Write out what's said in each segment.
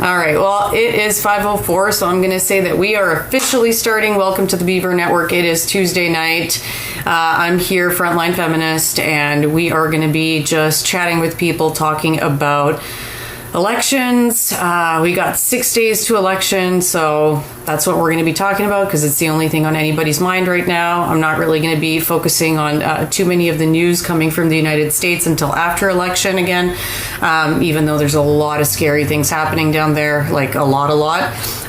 All right, well, it is 5:04, so I'm going to say that we are officially starting. Welcome to the Beaver Network. It is Tuesday night. I'm here, Frontline Feminist, and we are going to be just chatting with people, talking about elections. We got 6 days to election, so that's what we're going to be talking about because it's the only thing on anybody's mind right now. I'm not really going to be focusing on too many of the news coming from the United States until after election again, even though there's a lot of scary things happening down there, like a lot.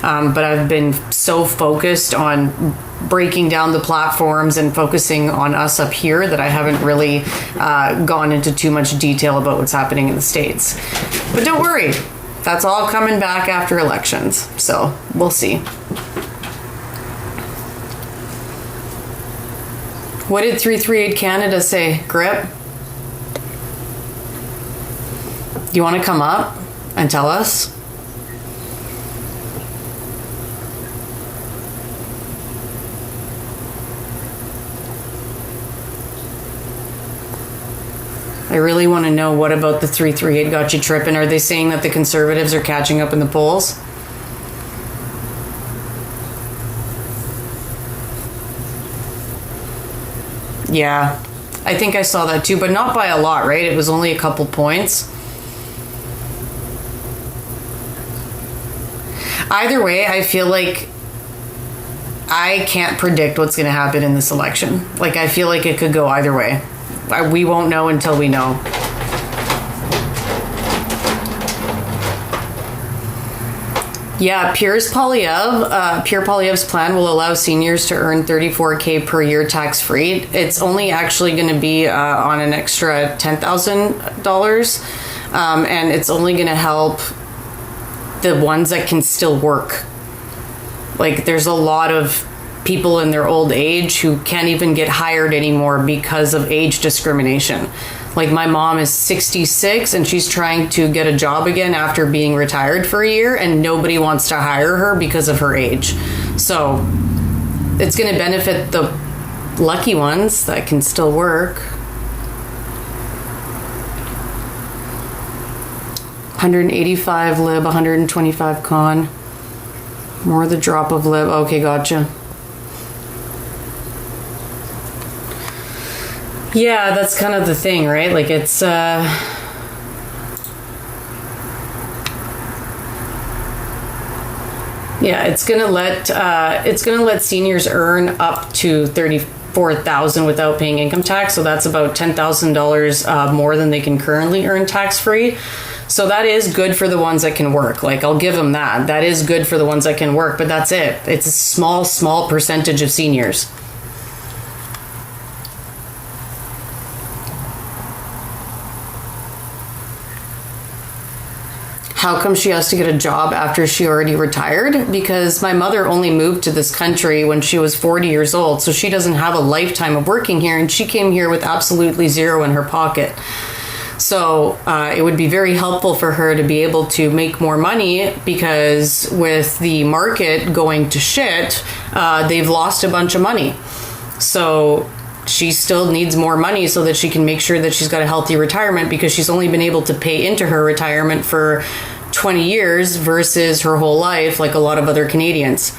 But I've been so focused on breaking down the platforms and focusing on us up here that I haven't really gone into too much detail about what's happening in the States. But don't worry, that's all coming back after elections, so we'll see. What did 338 Canada say, Grip? Do you want to come up and tell us? I really want to know, what about the 338 got you tripping? Are they saying that the Conservatives are catching up in the polls? Yeah, I think I saw that too, but not by a lot, right? It was only a couple points. Either way, I feel like I can't predict what's going to happen in this election. Like, I feel like it could go either way. We won't know until we know. Yeah, Pierre Poilievre's plan will allow seniors to earn $34,000 per year tax-free. It's only actually going to be on an extra $10,000, and it's only going to help the ones that can still work. Like, there's a lot of people in their old age who can't even get hired anymore because of age discrimination. Like, my mom is 66 and she's trying to get a job again after being retired for a year, and nobody wants to hire her because of her age. So it's going to benefit the lucky ones that can still work. 185 lib, 125 con. More the drop of lib. Okay, gotcha. Yeah, that's kind of the thing, right? Like, it's yeah, it's gonna let seniors earn up to $34,000 without paying income tax. So that's about $10,000 more than they can currently earn tax free. So that is good for the ones that can work. Like, I'll give them that. That is good for the ones that can work, but that's it. It's a small percentage of seniors. How come she has to get a job after she already retired? Because my mother only moved to this country when she was 40 years old, so she doesn't have a lifetime of working here, and she came here with absolutely zero in her pocket. So it would be very helpful for her to be able to make more money, because with the market going to shit, they've lost a bunch of money. So she still needs more money so that she can make sure that she's got a healthy retirement, because she's only been able to pay into her retirement for 20 years versus her whole life, like a lot of other Canadians.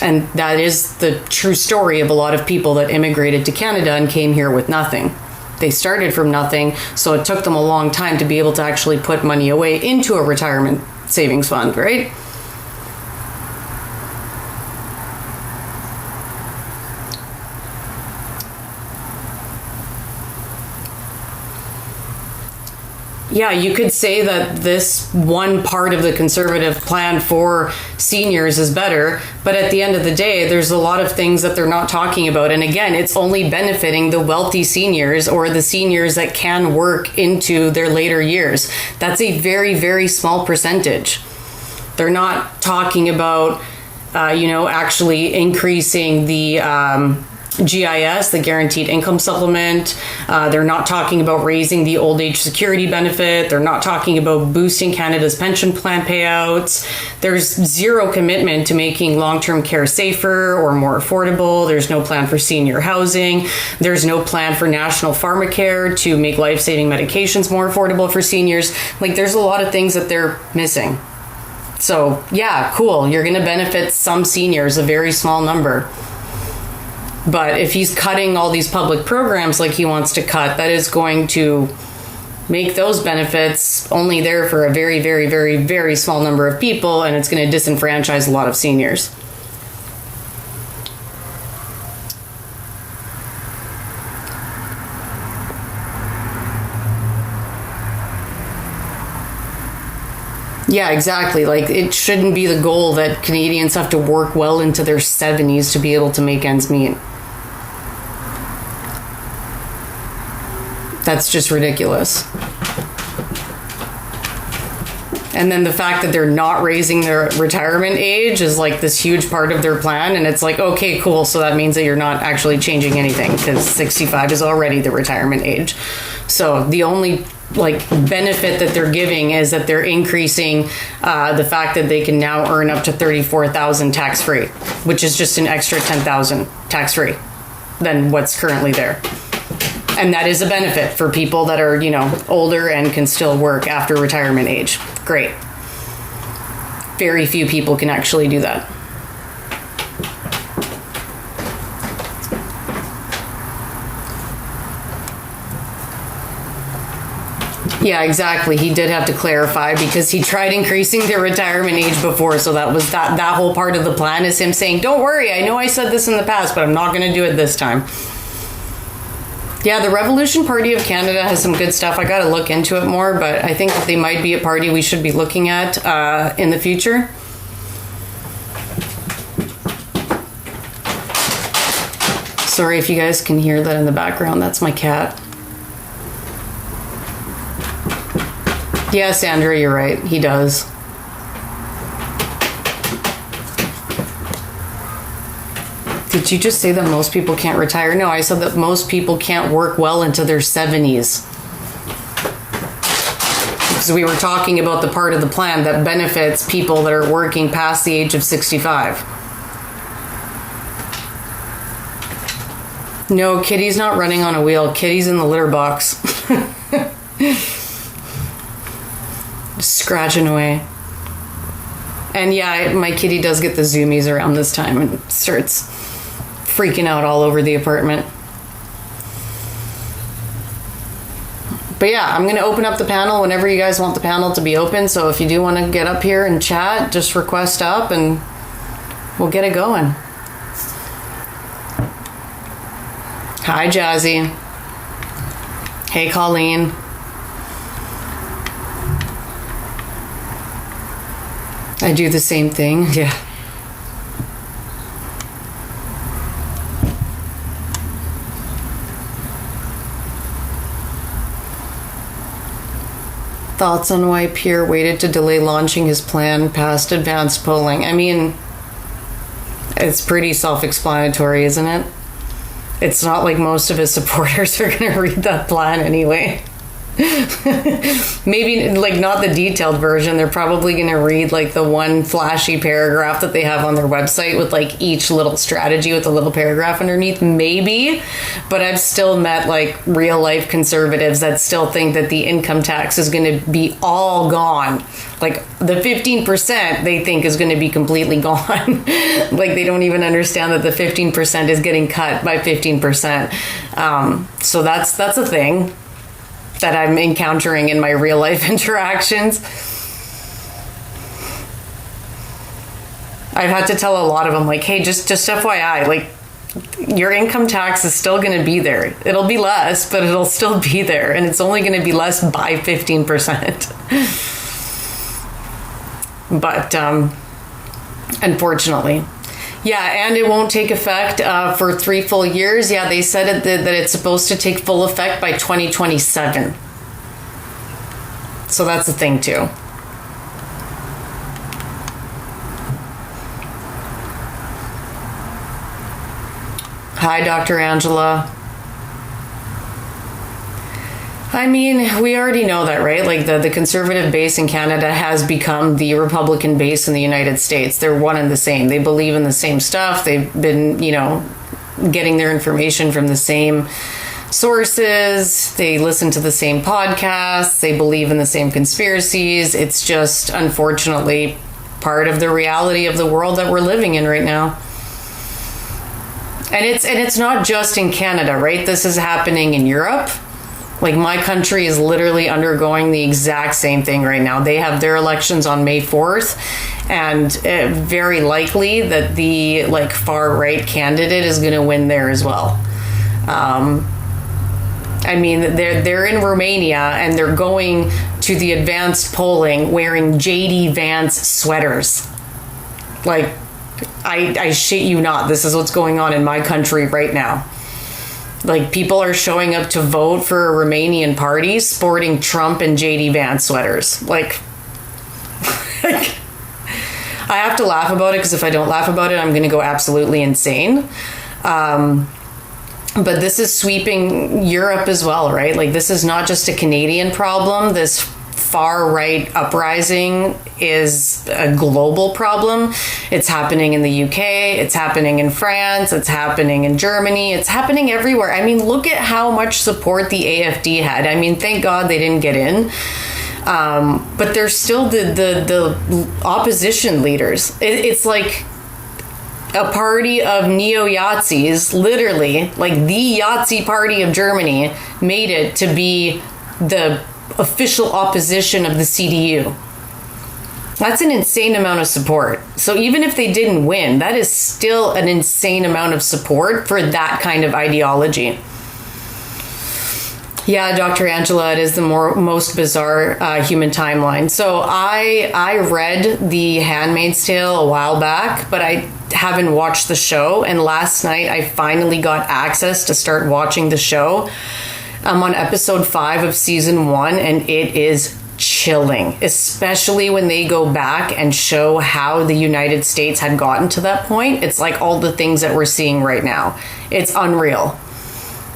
And that is the true story of a lot of people that immigrated to Canada and came here with nothing. They started from nothing, so it took them a long time to be able to actually put money away into a retirement savings fund, right? Yeah, you could say that this one part of the Conservative plan for seniors is better, but at the end of the day, there's a lot of things that they're not talking about. And again, it's only benefiting the wealthy seniors, or the seniors that can work into their later years. That's a very, very small percentage. They're not talking about, actually increasing the GIS, the Guaranteed Income Supplement. They're not talking about raising the old age security benefit. They're not talking about boosting Canada's pension plan payouts. There's zero commitment to making long-term care safer or more affordable. There's no plan for senior housing. There's no plan for national pharmacare to make life-saving medications more affordable for seniors. Like, there's a lot of things that they're missing. So yeah, cool. You're going to benefit some seniors, a very small number. But if he's cutting all these public programs like he wants to cut, that is going to make those benefits only there for a very, very, very, very small number of people, and it's going to disenfranchise a lot of seniors. Yeah, exactly. Like, it shouldn't be the goal that Canadians have to work well into their 70s to be able to make ends meet. That's just ridiculous. And then the fact that they're not raising their retirement age is like this huge part of their plan. And it's like, okay, cool. So that means that you're not actually changing anything, because 65 is already the retirement age. So the only like benefit that they're giving is that they're increasing the fact that they can now earn up to $34,000 tax-free, which is just an extra $10,000 tax-free than what's currently there. And that is a benefit for people that are, you know, older and can still work after retirement age. Great. Very few people can actually do that. Yeah, exactly. He did have to clarify because he tried increasing their retirement age before. So that was that whole part of the plan is him saying, don't worry, I know I said this in the past, but I'm not going to do it this time. Yeah, the Revolution Party of Canada has some good stuff. I got to look into it more, but I think that they might be a party we should be looking at in the future. Sorry if you guys can hear that in the background. That's my cat. Yeah, Sandra, you're right. He does. Did you just say that most people can't retire? No, I said that most people can't work well into their 70s. Because we were talking about the part of the plan that benefits people that are working past the age of 65. No, Kitty's not running on a wheel. Kitty's in the litter box. Scratching away. And yeah, my kitty does get the zoomies around this time and starts freaking out all over the apartment. But yeah, I'm going to open up the panel whenever you guys want the panel to be open. So if you do want to get up here and chat, just request up and we'll get it going. Hi, Jazzy. Hey, Colleen. I do the same thing, yeah. Thoughts on why Pierre waited to delay launching his plan past advanced polling? I mean, it's pretty self-explanatory, isn't it? It's not like most of his supporters are going to read that plan anyway. Maybe like not the detailed version. They're probably going to read like the one flashy paragraph that they have on their website with like each little strategy with a little paragraph underneath, maybe. But I've still met like real life conservatives that still think that the income tax is going to be all gone. Like the 15% they think is going to be completely gone. Like they don't even understand that the 15% is getting cut by 15%. So that's a thing that I'm encountering in my real life interactions. I've had to tell a lot of them, like, hey, just FYI, like, your income tax is still going to be there. It'll be less, but it'll still be there. And it's only going to be less by 15%. But, unfortunately. Yeah, and it won't take effect for 3 full years. Yeah, they said that it's supposed to take full effect by 2027. So that's the thing, too. Hi, Dr. Angela. I mean, we already know that, right? Like the conservative base in Canada has become the Republican base in the United States. They're one and the same. They believe in the same stuff. They've been, getting their information from the same sources. They listen to the same podcasts. They believe in the same conspiracies. It's just, unfortunately, part of the reality of the world that we're living in right now. And it's not just in Canada, right? This is happening in Europe. Like, my country is literally undergoing the exact same thing right now. They have their elections on May 4th, and very likely that the far right candidate is going to win there as well. I mean, they're in Romania, and they're going to the advanced polling wearing JD Vance sweaters. Like, I shit you not. This is what's going on in my country right now. Like, people are showing up to vote for a Romanian party sporting Trump and JD Vance sweaters. Like, I have to laugh about it, because if I don't laugh about it, I'm going to go absolutely insane. But this is sweeping Europe as well, right? Like, this is not just a Canadian problem. This far right uprising is a global problem. It's happening in the UK, it's happening in France, it's happening in Germany, it's happening everywhere. I mean, look at how much support the AFD had. I mean, thank God they didn't get in. But they're still the opposition leaders. It's like a party of neo-Yazis, literally, like the Yahtzee party of Germany, made it to be the official opposition of the CDU. That's an insane amount of support. So even if they didn't win, that is still an insane amount of support for that kind of ideology. Yeah, Dr. Angela, it is the most bizarre human timeline. So I read The Handmaid's Tale a while back, but I haven't watched the show. And last night I finally got access to start watching the show. I'm on episode 5 of season 1, and it is chilling, especially when they go back and show how the United States had gotten to that point. It's like all the things that we're seeing right now. It's unreal.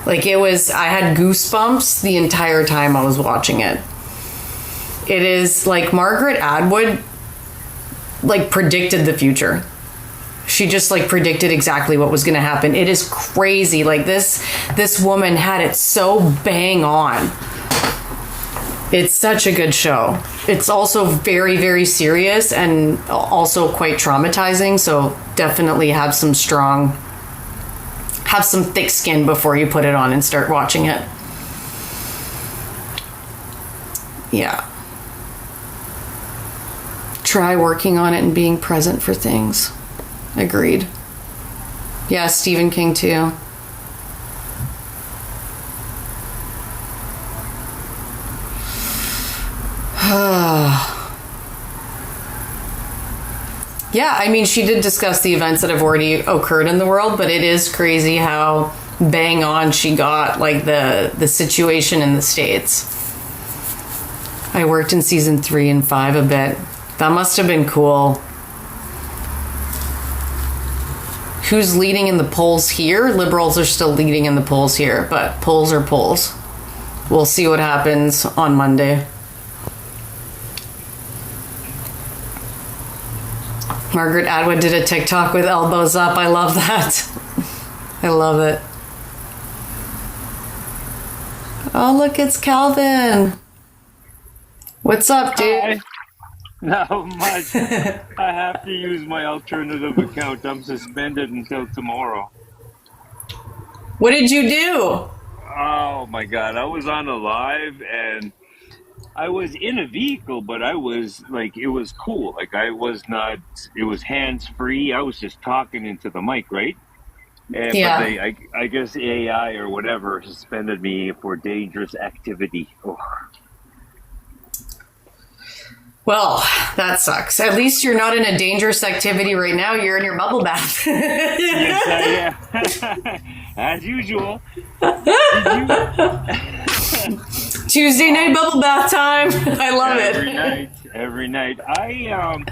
Like, I had goosebumps the entire time I was watching it. It is like Margaret Atwood, predicted the future. She just predicted exactly what was going to happen. It is crazy. Like, this woman had it so bang on. It's such a good show. It's also very, very serious and also quite traumatizing. So definitely have some thick skin before you put it on and start watching it. Yeah. Try working on it and being present for things. Agreed. Yeah, Stephen King too. Yeah, I mean, she did discuss the events that have already occurred in the world, but it is crazy how bang on she got, the situation in the States. I worked in season 3 and 5 a bit. That must have been cool. Who's leading in the polls here? Liberals are still leading in the polls here, but polls are polls. We'll see what happens on Monday. Margaret Atwood did a TikTok with elbows up. I love that. I love it. Oh, look, it's Calvin. What's up, dude? Hi. Not much. I have to use my alternative account. I'm suspended until tomorrow. What did you do? Oh my God. I was on a live and I was in a vehicle, but I was it was cool. It was hands free. I was just talking into the mic, right? And, Yeah. But I guess AI or whatever suspended me for dangerous activity. Oh. Well, that sucks. At least you're not in a dangerous activity right now. You're in your bubble bath. Yes, yeah. As usual. Tuesday night bubble bath time. I love it. Every night. I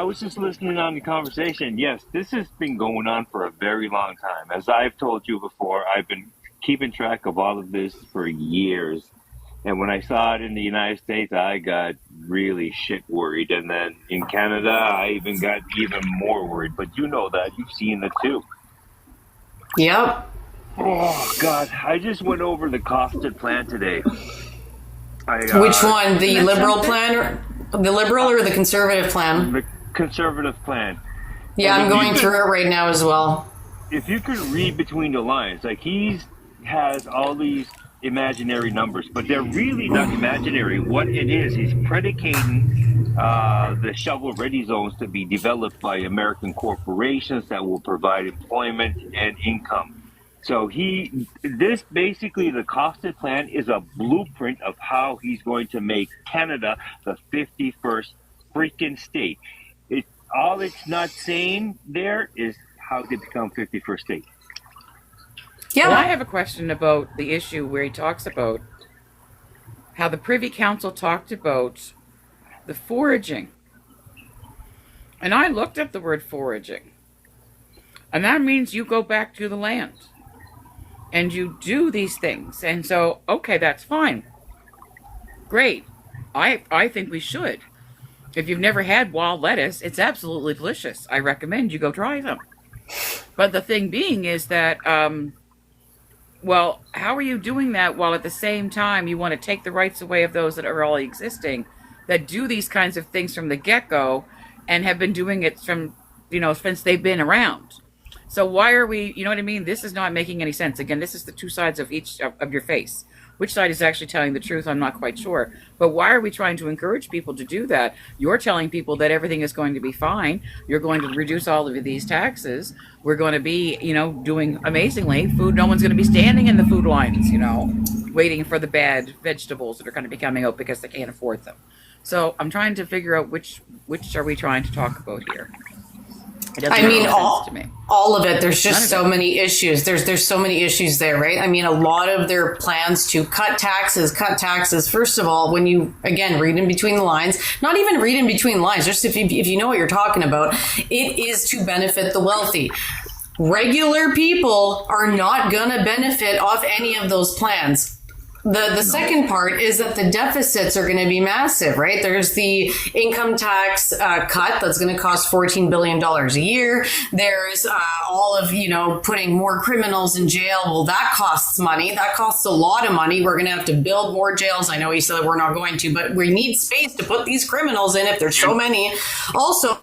was just listening on the conversation. Yes, this has been going on for a very long time. As I've told you before, I've been keeping track of all of this for years. And when I saw it in the United States, I got really shit worried. And then in Canada, I even got even more worried. But you know that. You've seen it too. Yep. Oh, God. I just went over the costed plan today. Which one? The Liberal plan? The Liberal or the Conservative plan? The Conservative plan. Yeah, And I'm going through it right now as well. if you could read between the lines, like has all these imaginary numbers, but they're really not imaginary. What it is, he's predicating the shovel-ready zones to be developed by American corporations that will provide employment and income. So this basically, the costed plan is a blueprint of how he's going to make Canada the 51st freaking state. All it's not saying there is how to become 51st state. Yeah. Well, I have a question about the issue where he talks about how the Privy Council talked about the foraging. And I looked up the word foraging. And that means you go back to the land and you do these things. And so, okay, that's fine. Great. I think we should. If you've never had wild lettuce, it's absolutely delicious. I recommend you go try them. But the thing being is that, well, how are you doing that while at the same time you want to take the rights away of those that are already existing, that do these kinds of things from the get-go and have been doing it from, since they've been around? So why are we, you know what I mean? This is not making any sense. Again, this is the two sides of each of your face. Which side is actually telling the truth, I'm not quite sure. But why are we trying to encourage people to do that? You're telling people that everything is going to be fine. You're going to reduce all of these taxes. We're going to be, doing amazingly. Food, no one's going to be standing in the food lines, waiting for the bad vegetables that are going to be coming out because they can't afford them. So I'm trying to figure out which are we trying to talk about here. I mean, all of it. There's just so many issues. There's so many issues there, right? I mean, a lot of their plans to cut taxes. First of all, when you, again, read in between the lines, not even read in between the lines, just if you know what you're talking about, it is to benefit the wealthy. Regular people are not going to benefit off any of those plans. The second part is that the deficits are going to be massive, right? There's the income tax cut that's going to cost $14 billion a year. There's all of, putting more criminals in jail. Well, that costs money. That costs a lot of money. We're going to have to build more jails. I know he said we're not going to, but we need space to put these criminals in if there's so many. Also,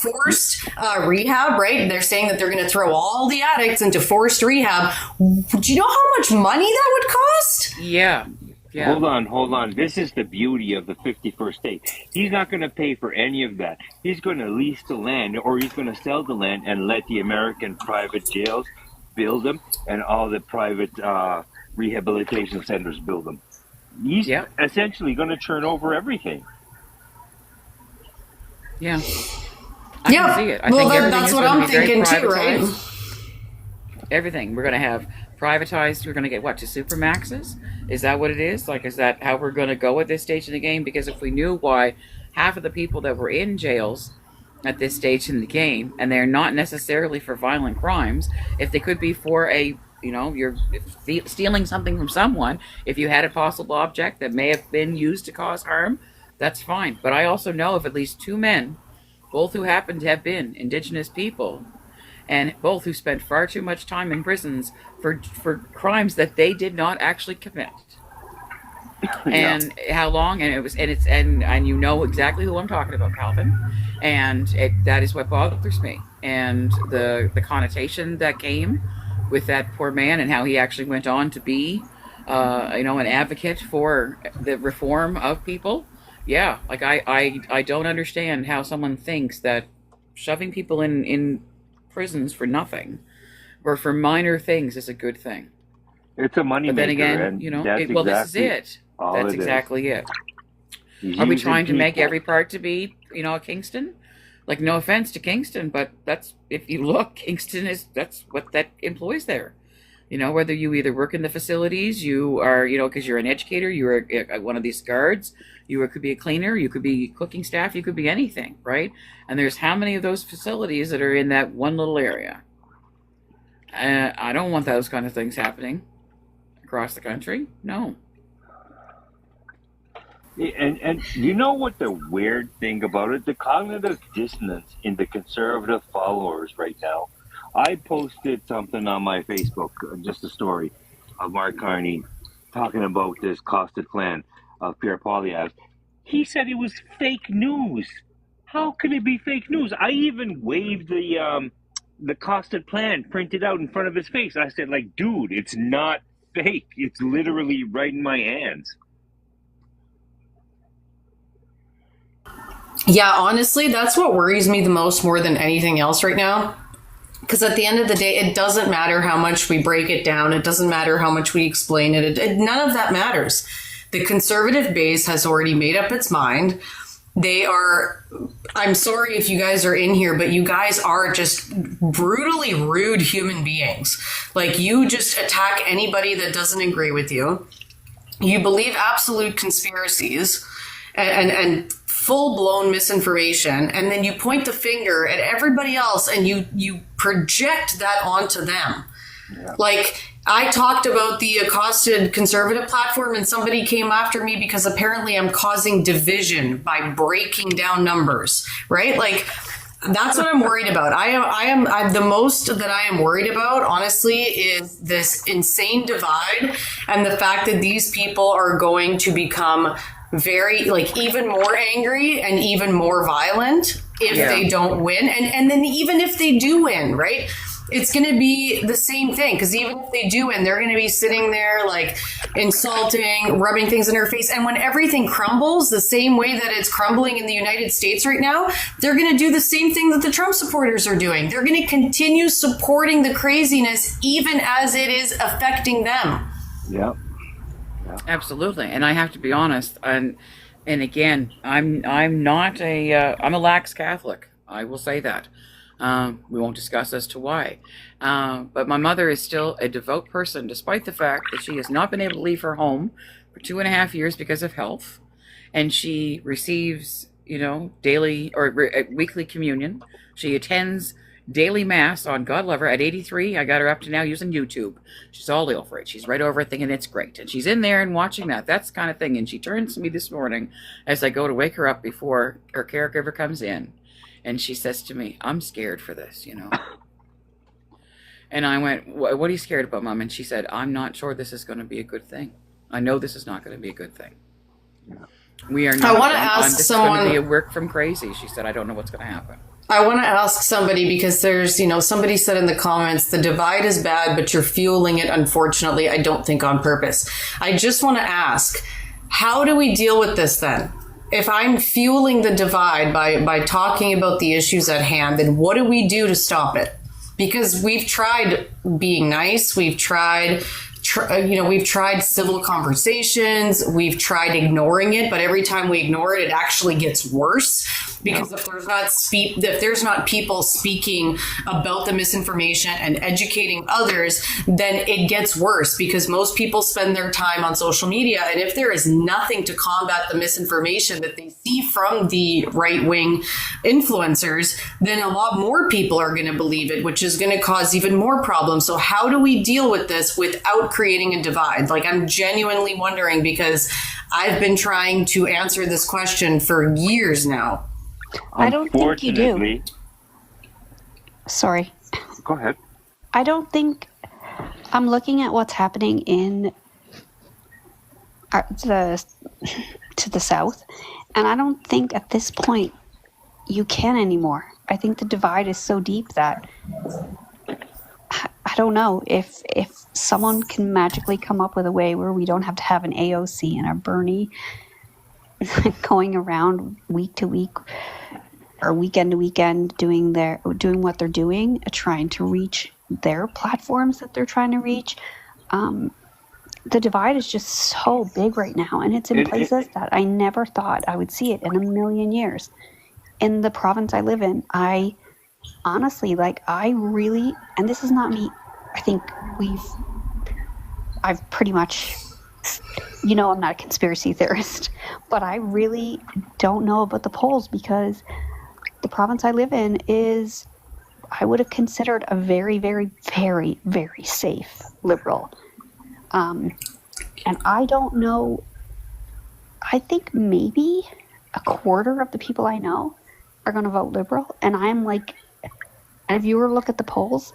forced rehab, right? They're saying that they're going to throw all the addicts into forced rehab. Do you know how much money that would cost? Yeah. Hold on. This is the beauty of the 51st state. He's not going to pay for any of that. He's going to lease the land, or he's going to sell the land and let the American private jails build them and all the private rehabilitation centers build them. He's essentially going to turn over everything. Yeah. I can see it. I think that's what I'm thinking too, right? Everything. We're going to have privatized. We're going to get to supermaxes? Is that what it is? Is that how we're going to go at this stage in the game? Because if we knew why half of the people that were in jails at this stage in the game, and they're not necessarily for violent crimes, if they could be for you're stealing something from someone, if you had a possible object that may have been used to cause harm, that's fine. But I also know of at least two men, both who happen to have been Indigenous people, and both who spent far too much time in prisons for crimes that they did not actually commit. And how long? And you know exactly who I'm talking about, Calvin. And that is what bothers me. And the connotation that came with that poor man, and how he actually went on to be, an advocate for the reform of people. Yeah, I don't understand how someone thinks that shoving people in prisons for nothing or for minor things is a good thing. It's a money maker. But then again, this is it. That's exactly it. Are we trying to make every part to be, Kingston? No offense to Kingston, but that's, if you look, Kingston that's what that employs there. Whether you either work in the facilities, you are, because you're an educator, you're one of these guards, you could be a cleaner, you could be cooking staff, you could be anything, right? And there's how many of those facilities that are in that one little area? I don't want those kind of things happening across the country. No. And you know what the weird thing about it? The cognitive dissonance in the conservative followers right now. I posted something on my Facebook, just a story of Mark Carney talking about this costed plan of Pierre Poilievre. He said it was fake news. How can it be fake news? I even waved the costed plan printed out in front of his face. I said, like, dude, it's not fake. It's literally right in my hands. Yeah, honestly, that's what worries me the most more than anything else right now. Because at the end of the day, it doesn't matter how much we break it down. It doesn't matter how much we explain it. None of that matters. The conservative base has already made up its mind. They are, I'm sorry if you guys are in here, but you guys are just brutally rude human beings. Like, you just attack anybody that doesn't agree with you. You believe absolute conspiracies and full-blown misinformation, and then you point the finger at everybody else and you project that onto them. Yeah. Like, I talked about the accosted conservative platform, and somebody came after me because apparently I'm causing division by breaking down numbers, right? Like, that's what I'm worried about. I the most that I am worried about, honestly, is this insane divide and the fact that these people are going to become very, like, even more angry and even more violent if they don't win. And then even if they do win, right? It's going to be the same thing, because even if they do win, they're going to be sitting there like insulting, rubbing things in her face. And when everything crumbles the same way that it's crumbling in the United States right now, they're going to do the same thing that the Trump supporters are doing. They're going to continue supporting the craziness even as it is affecting them. Yeah. Absolutely. And I have to be honest, and again, I'm not I'm a lax Catholic. I will say that. We won't discuss as to why. But my mother is still a devout person, despite the fact that she has not been able to leave her home for 2.5 years because of health. And she receives, daily or weekly communion. She attends daily mass on, God love her, at 83. I got her up to now using YouTube. She's all ill for it. She's right over it thinking it's great. And she's in there and watching that. That's the kind of thing. And she turns to me this morning as I go to wake her up before her caregiver comes in. And she says to me, I'm scared for this, And I went, what are you scared about, Mom? And she said, I'm not sure this is going to be a good thing. I know this is not going to be a good thing. We are not. I want to ask someone. It's going to be a work from crazy. She said, I don't know what's going to happen. I want to ask somebody, because there's, somebody said in the comments, the divide is bad, but you're fueling it, unfortunately, I don't think on purpose. I just want to ask, how do we deal with this then? If I'm fueling the divide by talking about the issues at hand, then what do we do to stop it? Because we've tried being nice, we've tried civil conversations, we've tried ignoring it, but every time we ignore it, it actually gets worse. Because if there's not people speaking about the misinformation and educating others, then it gets worse, because most people spend their time on social media. And if there is nothing to combat the misinformation that they see from the right-wing influencers, then a lot more people are going to believe it, which is going to cause even more problems. So how do we deal with this without creating a divide? Like, I'm genuinely wondering, because I've been trying to answer this question for years now. I don't think you do. Sorry. Go ahead. I don't think I'm looking at what's happening in to the south, and I don't think at this point you can anymore. I think the divide is so deep that I don't know if someone can magically come up with a way where we don't have to have an AOC and a Bernie going around week to week or weekend to weekend doing what they're doing, trying to reach their platforms that they're trying to reach. The divide is just so big right now, and it's in places that I never thought I would see it in a million years. In the province I live in, I honestly, and this is not me, I think I've pretty much, I'm not a conspiracy theorist, but I really don't know about the polls, because the province I live in is, I would have considered a very, very, very, very safe Liberal. And I don't know, I think maybe a quarter of the people I know are going to vote Liberal. And I'm like, and if you were to look at the polls,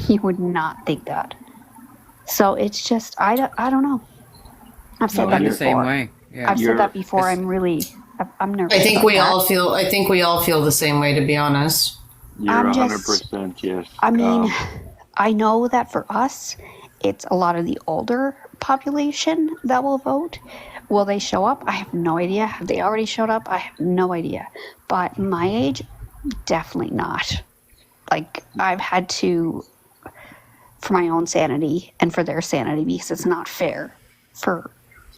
you would not think that. So it's just, I don't know. I've said that before. The same way. Yeah. I've said that before. I'm really I'm nervous. I think about we that. all feel. I think we all feel the same way, to be honest. You're I'm 100% yes. I mean, I know that for us, it's a lot of the older population that will vote. Will they show up? I have no idea. Have they already showed up? I have no idea. But my age, definitely not. Like, I've had to, for my own sanity and for their sanity, because it's not fair for,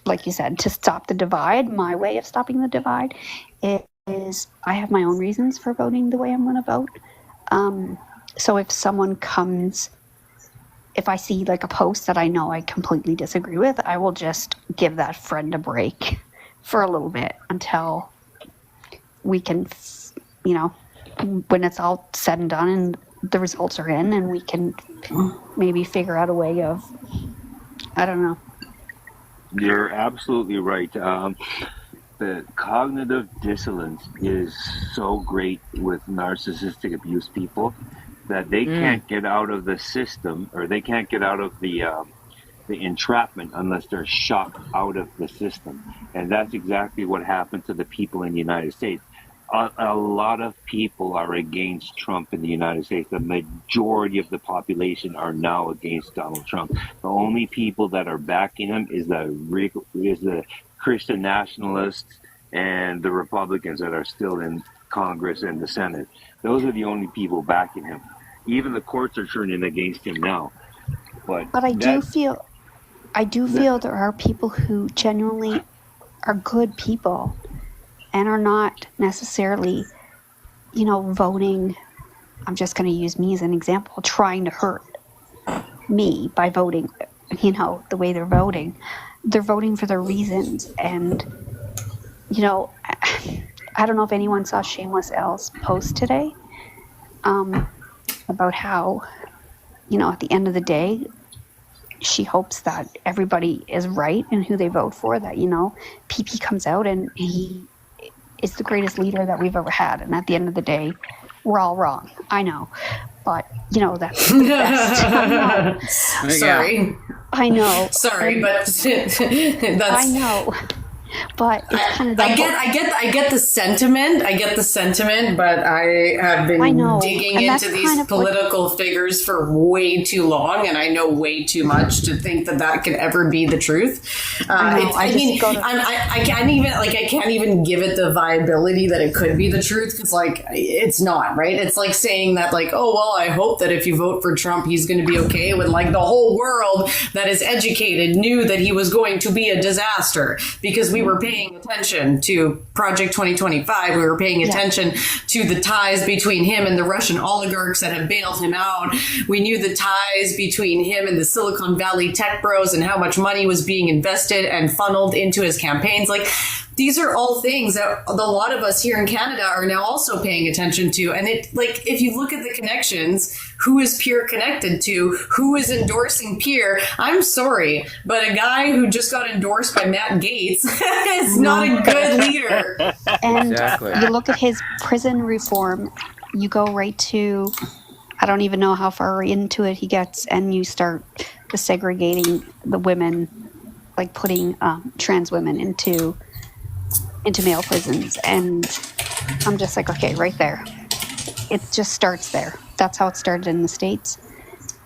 like you said, to stop the divide. My way of stopping the divide is I have my own reasons for voting the way I'm going to vote. So if someone comes, if I see like a post that I know I completely disagree with, I will just give that friend a break for a little bit until we can, you know, when it's all said and done and the results are in, and we can maybe figure out a way of, I don't know. You're absolutely right. The cognitive dissonance is so great with narcissistic abuse people that they can't get out of the system, or they can't get out of the entrapment unless they're shocked out of the system. And that's exactly what happened to the people in the United States. A lot of people are against Trump in the United States. The majority of the population are now against Donald Trump. The only people that are backing him is the Christian nationalists and the Republicans that are still in Congress and the Senate. Those are the only people backing him. Even the courts are turning against him now. But I do feel there are people who genuinely are good people and are not necessarily, you know, voting. I'm just going to use me as an example, trying to hurt me by voting, you know, the way they're voting. They're voting for their reasons. And, you know, I don't know if anyone saw Shameless Elle's post today about how, you know, at the end of the day, she hopes that everybody is right in who they vote for, that, you know, PP comes out and he is the greatest leader that we've ever had. And at the end of the day, we're all wrong. I know. But, you know, that's the best. I know. Sorry. I know. Sorry, And but that's. I know. But it's kind of I get the sentiment. I get the sentiment, but I have been I know. digging And that's into these kind of what- political figures for way too long, and I know way too much to think that could ever be the truth. I know. I can't even give it the viability that it could be the truth, because like it's not, right. It's like saying that, like, oh well, I hope that if you vote for Trump, he's going to be okay, when like the whole world that is educated knew that he was going to be a disaster, because we were paying attention to Project 2025. We were paying attention to the ties between him and the Russian oligarchs that have bailed him out. We knew the ties between him and the Silicon Valley tech bros and how much money was being invested and funneled into his campaigns. Like, these are all things that a lot of us here in Canada are now also paying attention to. And it, like, if you look at the connections, who is Pierre connected to? Who is endorsing Pierre? I'm sorry, but a guy who just got endorsed by Matt Gaetz is not a good leader. And Exactly. you look at his prison reform, you go right to, I don't even know how far into it he gets, and you start segregating the women, like putting trans women into male prisons. And I'm just like, okay, right there. It just starts there. That's how it started in the States.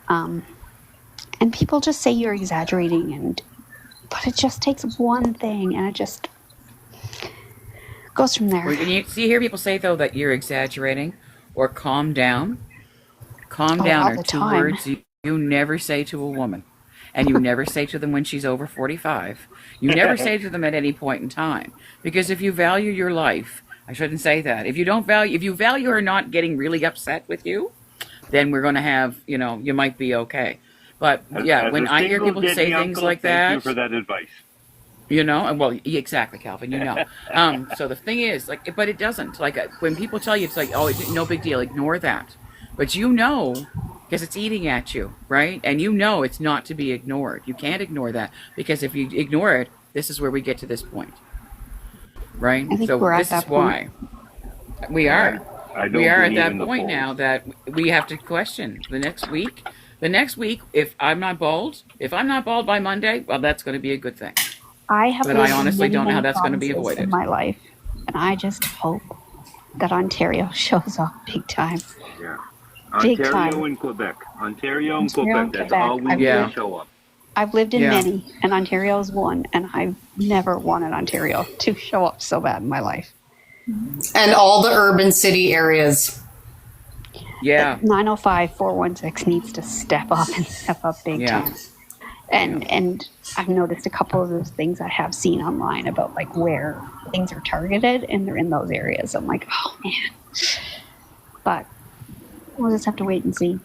And people just say you're exaggerating, but it just takes one thing, and it just goes from there. When you hear people say, though, that you're exaggerating or calm down, calm down all are the two time. words you never say to a woman. And you never say to them when she's over 45. You never say to them at any point in time. Because if you value your life, I shouldn't say that. If you value her not getting really upset with you, then we're going to have, you know, you might be okay. But yeah, As when a I hear single people say Disney things uncle, like thank that, you for that advice. you know, and well, exactly, Calvin, you know. So the thing is, like, but it doesn't. Like, when people tell you, it's like, oh, it's no big deal, ignore that. But you know, because it's eating at you, right? And you know it's not to be ignored. You can't ignore that, because if you ignore it, this is where we get to this point, right? I think So we're at this is that point. why we are. I don't We are at believe that in the point polls. now that we have to question the next week. The next week, if I'm not bald by Monday, well, that's going to be a good thing. I have But I lived honestly many, don't know how many that's going to be provinces avoided. in my life. And I just hope that Ontario shows up big time. Yeah. Big Ontario time. and Quebec. Ontario and Ontario Quebec. and That's Quebec. all we need Yeah. to show up. I've lived in Yeah. many, and Ontario's one, and I've never wanted Ontario to show up so bad in my life. And all the urban city areas. Yeah. 905-416 needs to step up and step up big Yeah. time. And I've noticed a couple of those things I have seen online about like where things are targeted, and they're in those areas. I'm like, oh man. But we'll just have to wait and see.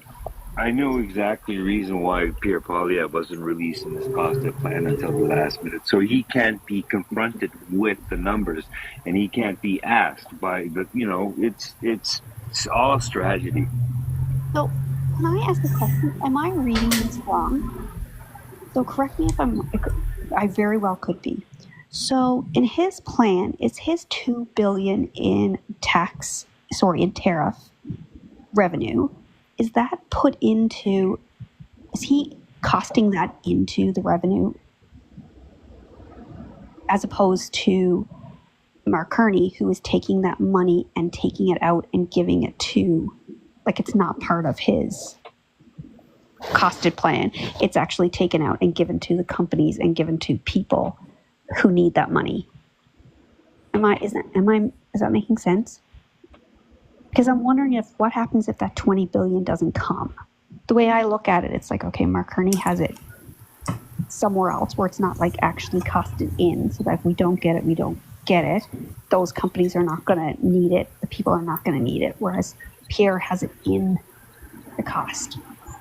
I know exactly the reason why Pierre Poilievre wasn't releasing his cost-of plan until the last minute. So he can't be confronted with the numbers, and he can't be asked by the. It's all strategy. So, can I ask a question? Am I reading this wrong? So, correct me if I very well could be. So, in his plan, is his $2 billion in tariff revenue? Is that put into? Is he costing that into the revenue, as opposed to Mark Carney, who is taking that money and taking it out and giving it to, like it's not part of his costed plan. It's actually taken out and given to the companies and given to people who need that money. Is that making sense? Because I'm wondering what happens if that $20 billion doesn't come. The way I look at it, it's like, okay, Mark Carney has it somewhere else where it's not like actually costed in, so that if we don't get it, we don't get it. Those companies are not going to need it. The people are not going to need it. Whereas Pierre has it in the cost,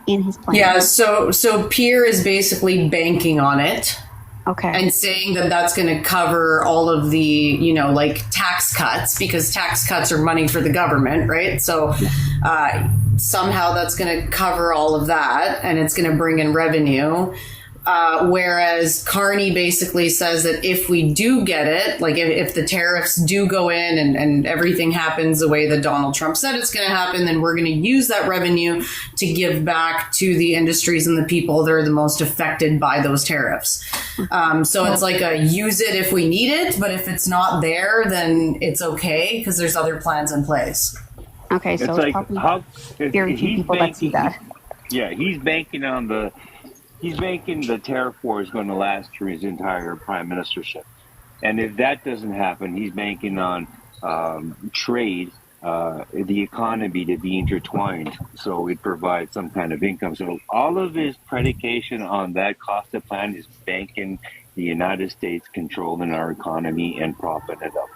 in his plan. Yeah, so Pierre is basically banking on it. Okay. And saying that that's going to cover all of the, like tax cuts, because tax cuts are money for the government, right? So somehow that's going to cover all of that, and it's going to bring in revenue. Whereas Carney basically says that if we do get it, like if the tariffs do go in and everything happens the way that Donald Trump said it's going to happen, then we're going to use that revenue to give back to the industries and the people that are the most affected by those tariffs. So it's like a use it if we need it, but if it's not there, then it's okay because there's other plans in place. Okay, so it's probably very few people that see that. Yeah, he's banking on the tariff war is going to last through his entire prime ministership. And if that doesn't happen, he's banking on trade, the economy to be intertwined so it provides some kind of income. So all of his predication on that cost of plan is banking the United States controlling our economy and propping it up.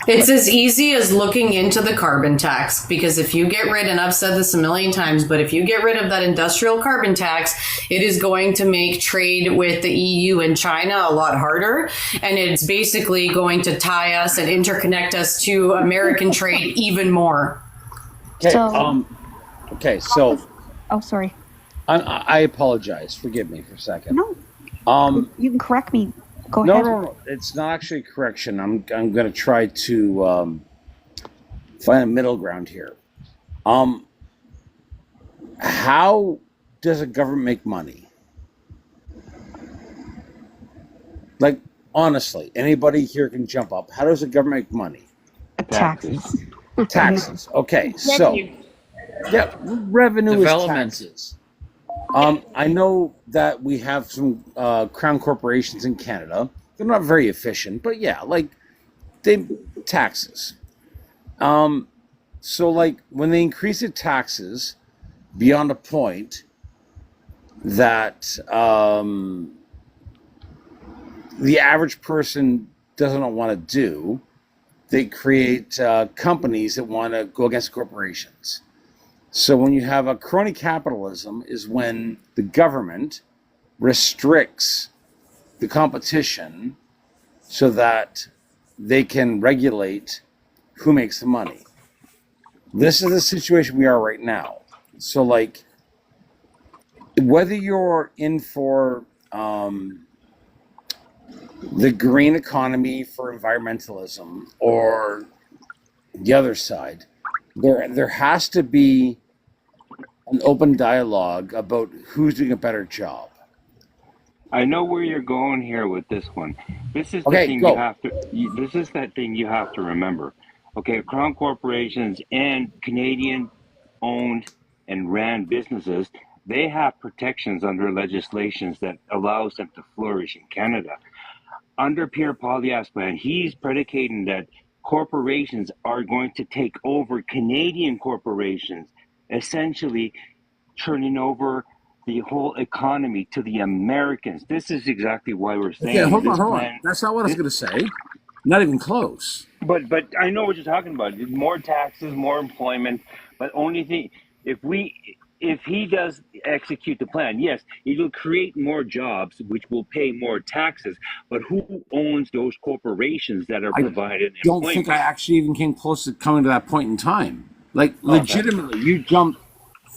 It's as easy as looking into the carbon tax, because if you get rid, and I've said this a million times, but if you get rid of that industrial carbon tax, it is going to make trade with the EU and China a lot harder. And it's basically going to tie us and interconnect us to American trade even more. Okay. So, So oh, sorry. I apologize. Forgive me for a second. No. You can correct me. Go ahead. No. It's not actually a correction. I'm going to try to find a middle ground here. How does a government make money? Like, honestly, anybody here can jump up. How does a government make money? Taxes. Taxes. Okay, so yeah, revenue is Development. taxes. I know that we have some crown corporations in Canada. They're not very efficient, but yeah, like they taxes. So like when they increase the taxes beyond a point that the average person doesn't want to do, they create companies that want to go against corporations. So when you have a crony capitalism is when the government restricts the competition so that they can regulate who makes the money. This is the situation we are right now. So like, whether you're in for the green economy for environmentalism or the other side, there has to be an open dialogue about who's doing a better job. I know where you're going here with this one. This is the Okay, thing you go. have to. This is that thing you have to remember. Okay, crown corporations and Canadian-owned and ran businesses, they have protections under legislations that allows them to flourish in Canada. Under Pierre Poilievre's plan, he's predicating that corporations are going to take over Canadian corporations, essentially turning over the whole economy to the Americans. This is exactly why we're Okay, saying hold on, this hold on. plan. That's not what I was This, going to say. Not even close. but I know what you're talking about. More taxes, more employment. But only thing, if he does execute the plan, yes, it'll create more jobs, which will pay more taxes. But who owns those corporations that are I providing don't think I employment? actually even came close to coming to that point in time. Like, Okay. legitimately, you jumped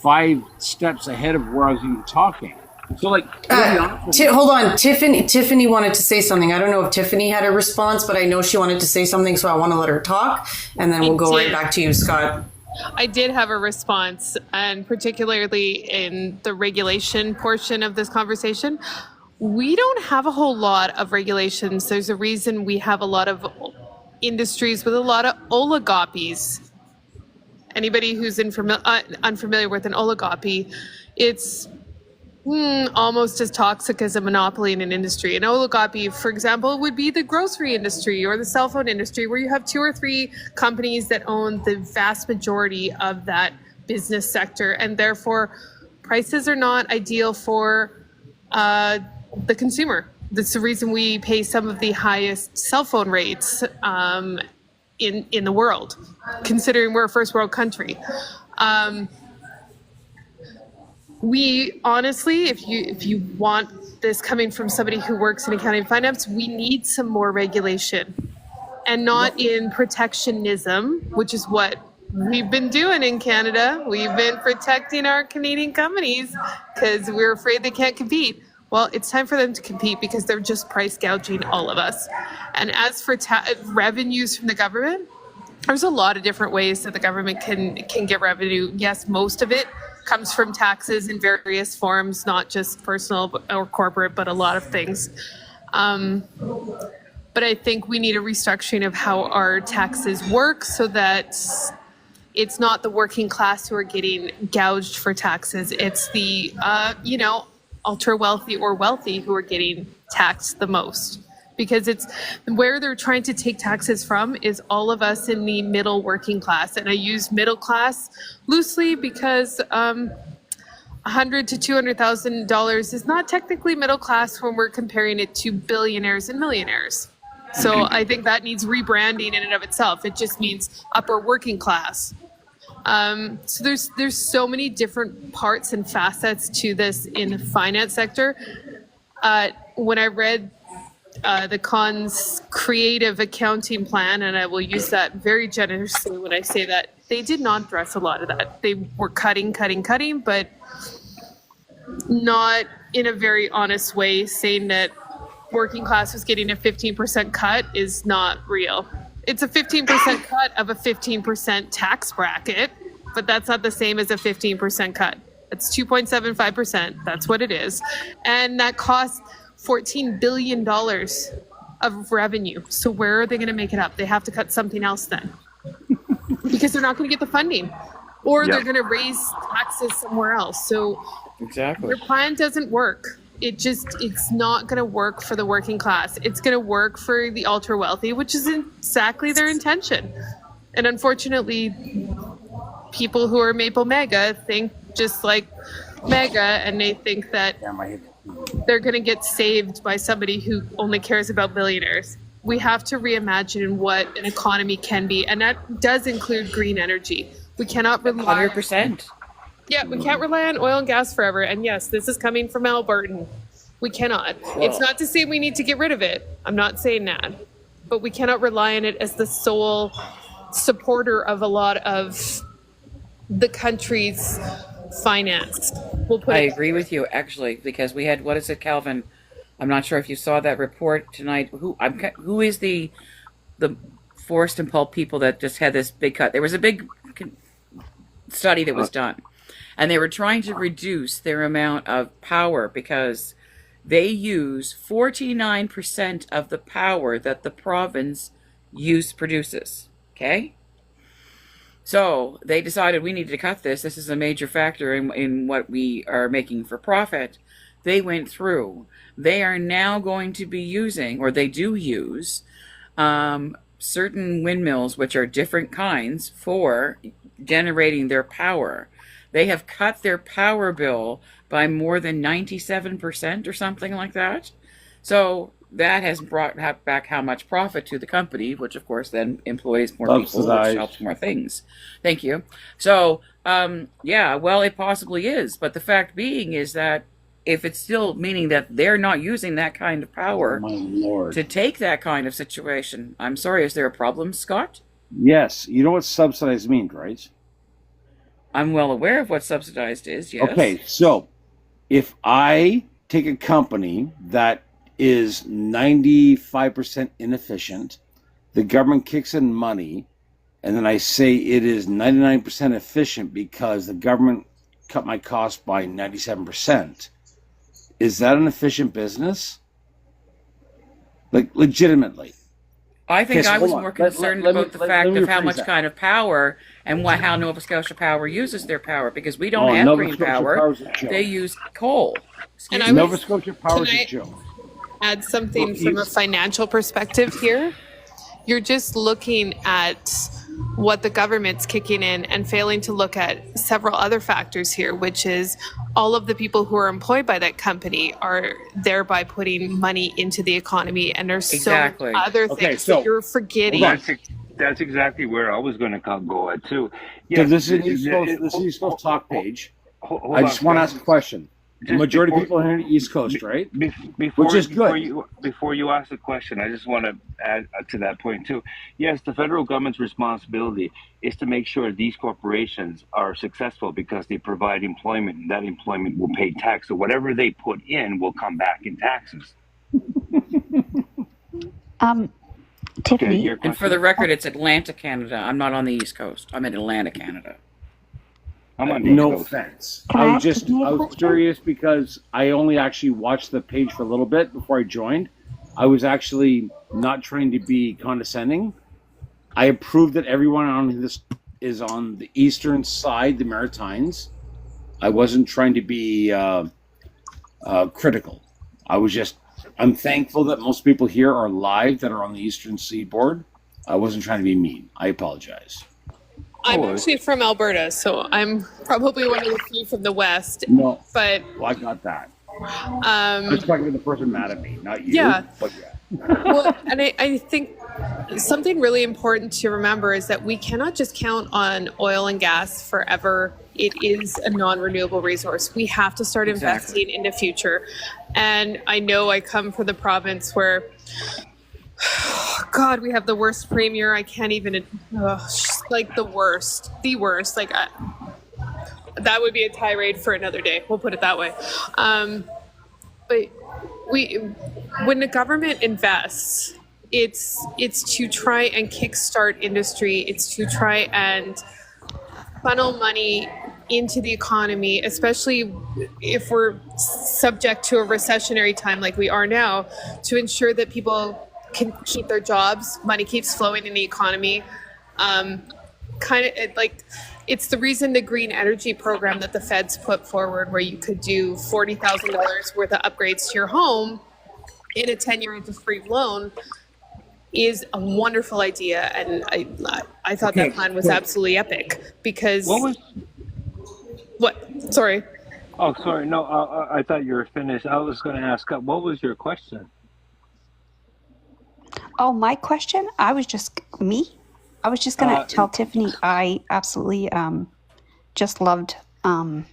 5 steps ahead of where I was even talking. So, like, to be honest with you, Hold on, Tiffany wanted to say something. I don't know if Tiffany had a response, but I know she wanted to say something, so I want to let her talk, and then we'll go right back to you, Scott. I did have a response, and particularly in the regulation portion of this conversation. We don't have a whole lot of regulations. There's a reason we have a lot of industries with a lot of oligopolies. Anybody who's unfamiliar with an oligopoly, it's almost as toxic as a monopoly in an industry. An oligopoly, for example, would be the grocery industry or the cell phone industry, where you have 2 or 3 companies that own the vast majority of that business sector, and therefore prices are not ideal for the consumer. That's the reason we pay some of the highest cell phone rates in the world, considering we're a first world country. We honestly, if you want this coming from somebody who works in accounting and finance, we need some more regulation, and not in protectionism, which is what we've been doing in Canada. We've been protecting our Canadian companies because we're afraid they can't compete. Well, it's time for them to compete because they're just price gouging all of us. And as for revenues from the government, there's a lot of different ways that the government can get revenue. Yes, most of it comes from taxes in various forms, not just personal or corporate, but a lot of things. But I think we need a restructuring of how our taxes work so that it's not the working class who are getting gouged for taxes. It's the, ultra wealthy or wealthy who are getting taxed the most. Because it's where they're trying to take taxes from is all of us in the middle working class. And I use middle class loosely because $100,000 to $200,000 is not technically middle class when we're comparing it to billionaires and millionaires. So I think that needs rebranding in and of itself. It just means upper working class. So there's so many different parts and facets to this in the finance sector. When I read the Con's creative accounting plan, and I will use that very generously when I say that, they did not address a lot of that. They were cutting, but not in a very honest way, saying that working class was getting a 15% cut is not real. It's a 15% cut of a 15% tax bracket, but that's not the same as a 15% cut. It's 2.75%. That's what it is. And that costs $14 billion of revenue. So where are they going to make it up? They have to cut something else then, because they're not going to get the funding, or they're going to raise taxes somewhere else. So Exactly. their plan doesn't work. It's not going to work for the working class. It's going to work for the ultra wealthy, which is exactly their intention. And unfortunately, people who are Maple Mega think just like Mega, and they think that they're going to get saved by somebody who only cares about billionaires. We have to reimagine what an economy can be, and that does include green energy. We cannot rely 100%. Yeah, we can't rely on oil and gas forever. And yes, this is coming from Albertan. We cannot. It's not to say we need to get rid of it. I'm not saying that. But we cannot rely on it as the sole supporter of a lot of the country's finance. We'll put I it. agree with you, actually, because we had, what is it, Calvin? I'm not sure if you saw that report tonight. Who is the forest and pulp people that just had this big cut? There was a big study that was done, and they were trying to reduce their amount of power because they use 49% of the power that the province produces. Okay? So they decided we need to cut this. This is a major factor in what we are making for profit. They went through. They are now going to be using, or they do use, certain windmills, which are different kinds, for generating their power. They have cut their power bill by more than 97% or something like that. So that has brought back how much profit to the company, which of course then employs more people, which helps more things. Thank you. So, yeah, well, it possibly is. But the fact being is that if it's still meaning that they're not using that kind of power to take that kind of situation, I'm sorry, is there a problem, Scott? Yes. You know what subsidized means, right? I'm well aware of what subsidized is, yes. Okay, so if I take a company that is 95% inefficient, the government kicks in money, and then I say it is 99% efficient because the government cut my cost by 97%, is that an efficient business? Like, legitimately. I think Okay, so I was hold on. more concerned Let me- about the let fact me of how rephrase much that. kind of power and how Nova Scotia Power uses their power, because we don't Oh, have Nova green Scotia power. Power's a joke. They use coal. And I Nova was, Scotia Power's can I- a joke. add something Well, from a financial perspective here. You're just looking at what the government's kicking in and failing to look at several other factors here, which is all of the people who are employed by that company are thereby putting money into the economy, and there's Exactly. so many other Okay, things so- that you're forgetting. Hold That's exactly where I was going to go at too. So Yes, this is an East Coast talk page. Hold I on, just want to ask a question. The Just majority of before- people here in the East Coast, right? Before, Which is before good. before you ask the question, I just want to add to that point too. Yes, the federal government's responsibility is to make sure these corporations are successful because they provide employment, and that employment will pay tax. So whatever they put in will come back in taxes. Tiffany, your And for the record, it's Atlanta, Canada. I'm not on the East Coast. I'm in Atlanta, Canada. I'm on the No East Coast. offense. Can I I was ask you a I was question? curious because I only actually watched the page for a little bit before I joined. I was actually not trying to be condescending. I approve that everyone on this is on the eastern side, the Maritimes. I wasn't trying to be critical. I'm thankful that most people here are live that are on the eastern seaboard. I wasn't trying to be mean. I apologize. I'm Oh, actually from Alberta, so I'm probably one of the few from the West. No, But well, I got that. I'm just talking to the person mad at me, not you. Yeah. But yeah. well, and I think something really important to remember is that we cannot just count on oil and gas forever. It is a non-renewable resource. We have to start Exactly. investing in the future. And I know I come from the province where, God, we have the worst premier. I can't even, like the worst. Like that would be a tirade for another day. We'll put it that way. But when the government invests, it's to try and kickstart industry. It's to try and funnel money into the economy, especially if we're subject to a recessionary time like we are now, to ensure that people can keep their jobs, money keeps flowing in the economy. It's the reason the green energy program that the feds put forward, where you could do $40,000 worth of upgrades to your home in a 10-year interest-free loan, is a wonderful idea. And I thought that plan was absolutely epic because what? Sorry. Oh, sorry. No, I thought you were finished. I was going to ask, what was your question? oh, my question? I was just gonna tell Tiffany I absolutely just loved the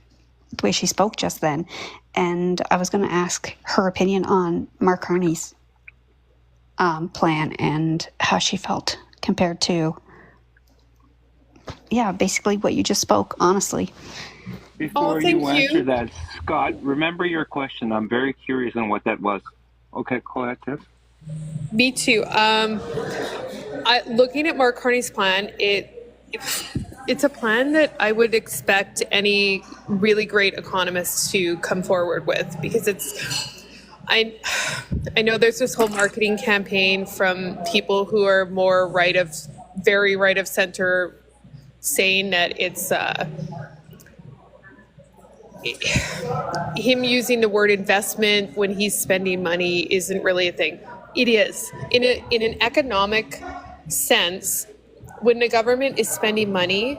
way she spoke just then, and I was gonna ask her opinion on Mark Carney's plan and how she felt compared to, basically what you just spoke. Honestly, Before thank you answer that, Scott, remember your question. I'm very curious on what that was. Okay, go ahead, Tiff. Me too. Looking at Mark Carney's plan, it's a plan that I would expect any really great economists to come forward with, because I I know there's this whole marketing campaign from people who are more very right of center, saying that it's him using the word investment when he's spending money isn't really a thing. It is in an economic sense. When the government is spending money,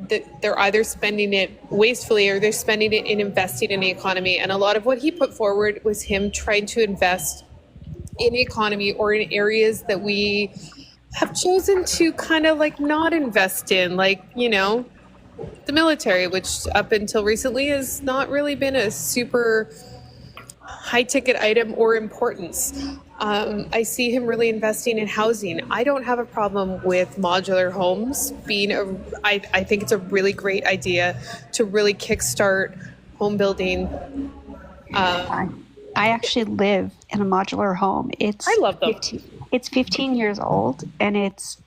that they're either spending it wastefully or they're spending it in investing in the economy. And a lot of what he put forward was him trying to invest in the economy or in areas that we have chosen to kind of like not invest in, like, you know, the military, which up until recently has not really been a super high ticket item or importance. I see him really investing in housing. I don't have a problem with modular homes being I think it's a really great idea to really kickstart home building. I actually live in a modular home. I love them. It's 15 years old and it's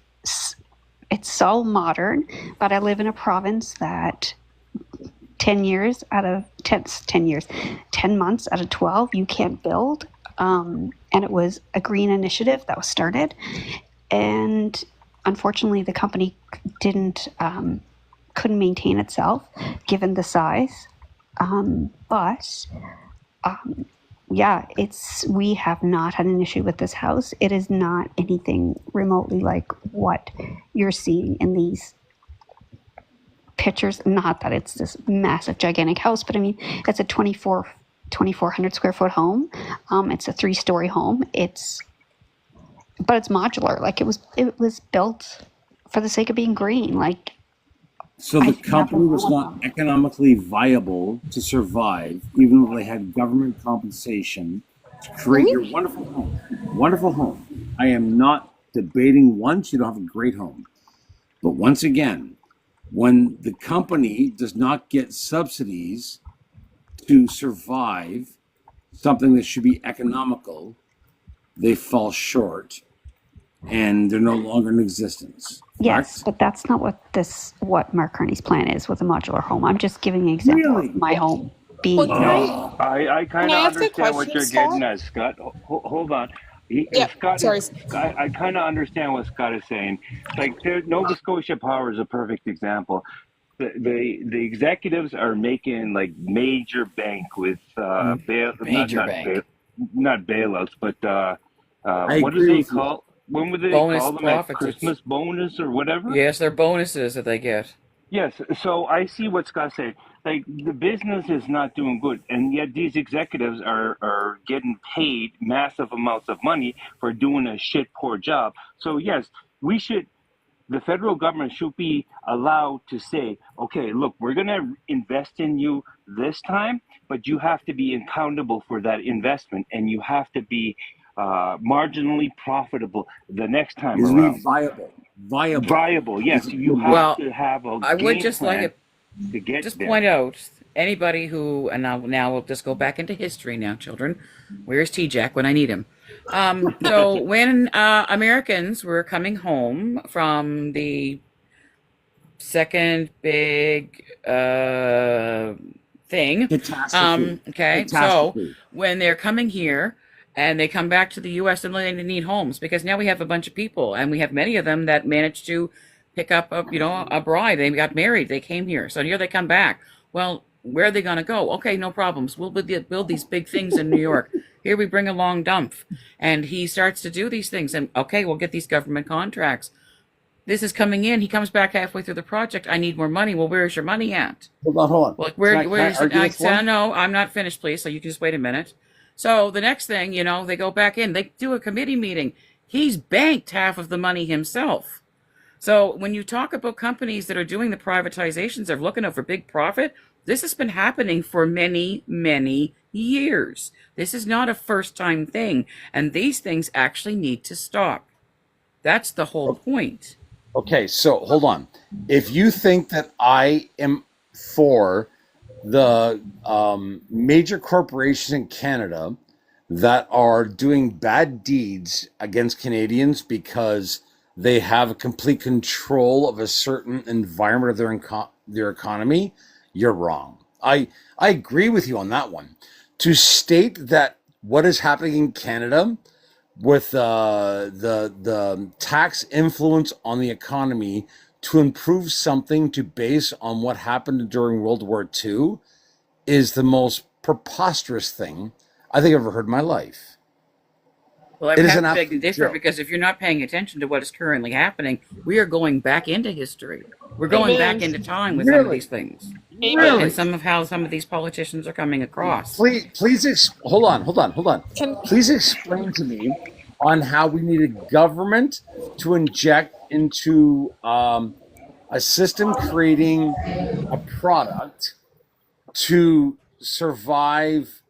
so modern, but I live in a province that 10 months out of 12, you can't build. And it was a green initiative that was started. And unfortunately, the company couldn't maintain itself given the size. Yeah, we have not had an issue with this house. It is not anything remotely like what you're seeing in these pictures. Not that it's this massive, gigantic house, but I mean, it's a 2,400 square foot home. It's a 3-story home. But it's modular. Like it was built for the sake of being green. Like, So the company was not economically viable to survive, even though they had government compensation to create your wonderful home. Wonderful home. I am not debating once you don't have a great home. But once again, when the company does not get subsidies to survive something that should be economical, they fall short and they're no longer in existence. yes, Correct? but that's not what Mark Kearney's plan is with a modular home. I'm just giving an example Really? of my home being. Well, No, I kind Can I of ask a understand what question, you're Scott? getting at, Scott. Hold on. Yeah, Scott, sorry. I kind of understand what Scott is saying. Like, Nova Scotia Power is a perfect example. The executives are making like major bank with Major bank. not bailouts, but I what do agree they with you. call? When would they Bonus call them? profits. Christmas bonus or whatever? Yes, they're bonuses that they get. Yes, so I see what Scott said. Like the business is not doing good, and yet these executives are getting paid massive amounts of money for doing a shit poor job. So yes, we should. The federal government should be allowed to say, okay, look, we're going to invest in you this time, but you have to be accountable for that investment, and you have to be marginally profitable the next time Is around. it viable? Viable. Viable, yes. You have Well, to have a I would game just like plan to to get just there. point out anybody who, and now we'll just go back into history now, children. Where's T-Jack when I need him? So when Americans were coming home from the second big thing, Catastrophe. okay, so Catastrophe. when they're coming here and they come back to the U.S. and they need homes because now we have a bunch of people and we have many of them that managed to pick up a bride. They got married. They came here. So here they come back. Well, where are they going to go? Okay, no problems. We'll build these big things in New York. Here we bring along Dumpf. And he starts to do these things. And okay, we'll get these government contracts. This is coming in. He comes back halfway through the project. I need more money. Well, where's your money at? Hold on. Well, Can I where is it? argue this one? No, I'm not finished, please. So you can just wait a minute. So the next thing, they go back in. They do a committee meeting. He's banked half of the money himself. So when you talk about companies that are doing the privatizations, they're looking out for big profit. This has been happening for many, many years. This is not a first-time thing. And these things actually need to stop. That's the whole point. Okay, so hold on. If you think that I am for the major corporations in Canada that are doing bad deeds against Canadians because they have complete control of a certain environment of their economy, you're wrong. I agree with you on that one. To state that what is happening in Canada with the tax influence on the economy to improve something to base on what happened during World War II is the most preposterous thing I think I've ever heard in my life. Well, I It is have an to beg to absolute differ joke. because if you're not paying attention to what is currently happening, we are going back into history. We're going back Amen. into time with some of Really? these things, Amen. and some of how some of these politicians are coming across. Please, hold on. Can Please explain to me on how we need a government to inject into a system creating a product to survive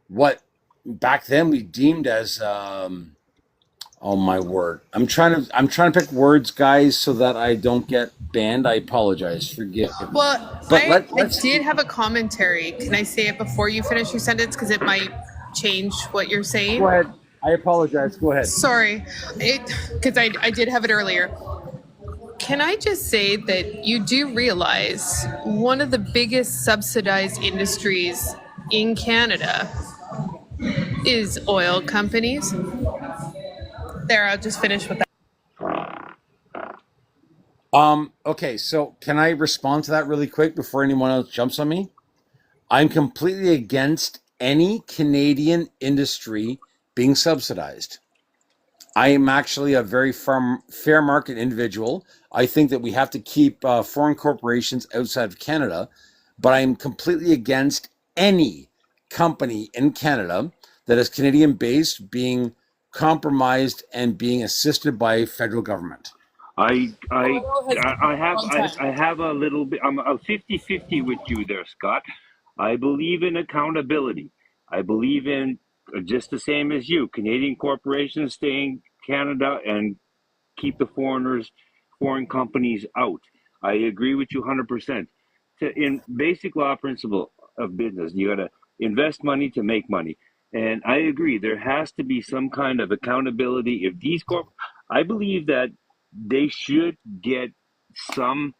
what back then we deemed as oh my word. I'm trying to pick words, guys, so that I don't get banned. I apologize. Forgive me. well, But I let's did have a commentary. Can I say it before you finish your sentence because it might change what you're saying? go ahead. I apologize. Go ahead. Sorry, because I did have it earlier. Can I just say that you do realize one of the biggest subsidized industries in Canada is oil companies? There, I'll just finish with that. Okay, so can I respond to that really quick before anyone else jumps on me? I'm completely against any Canadian industry being subsidized. I am actually a very fair market individual. I think that we have to keep foreign corporations outside of Canada, but I am completely against any company in Canada that is Canadian based being compromised and being assisted by federal government. I have a little bit. I'm a 50-50 with you there, Scott. I believe in accountability. I believe in just the same as you. Canadian corporations stay in Canada and keep the foreign companies out. I agree with you 100%. In basic law principle of business, you got to invest money to make money. And I agree, there has to be some kind of accountability. If I believe that they should get some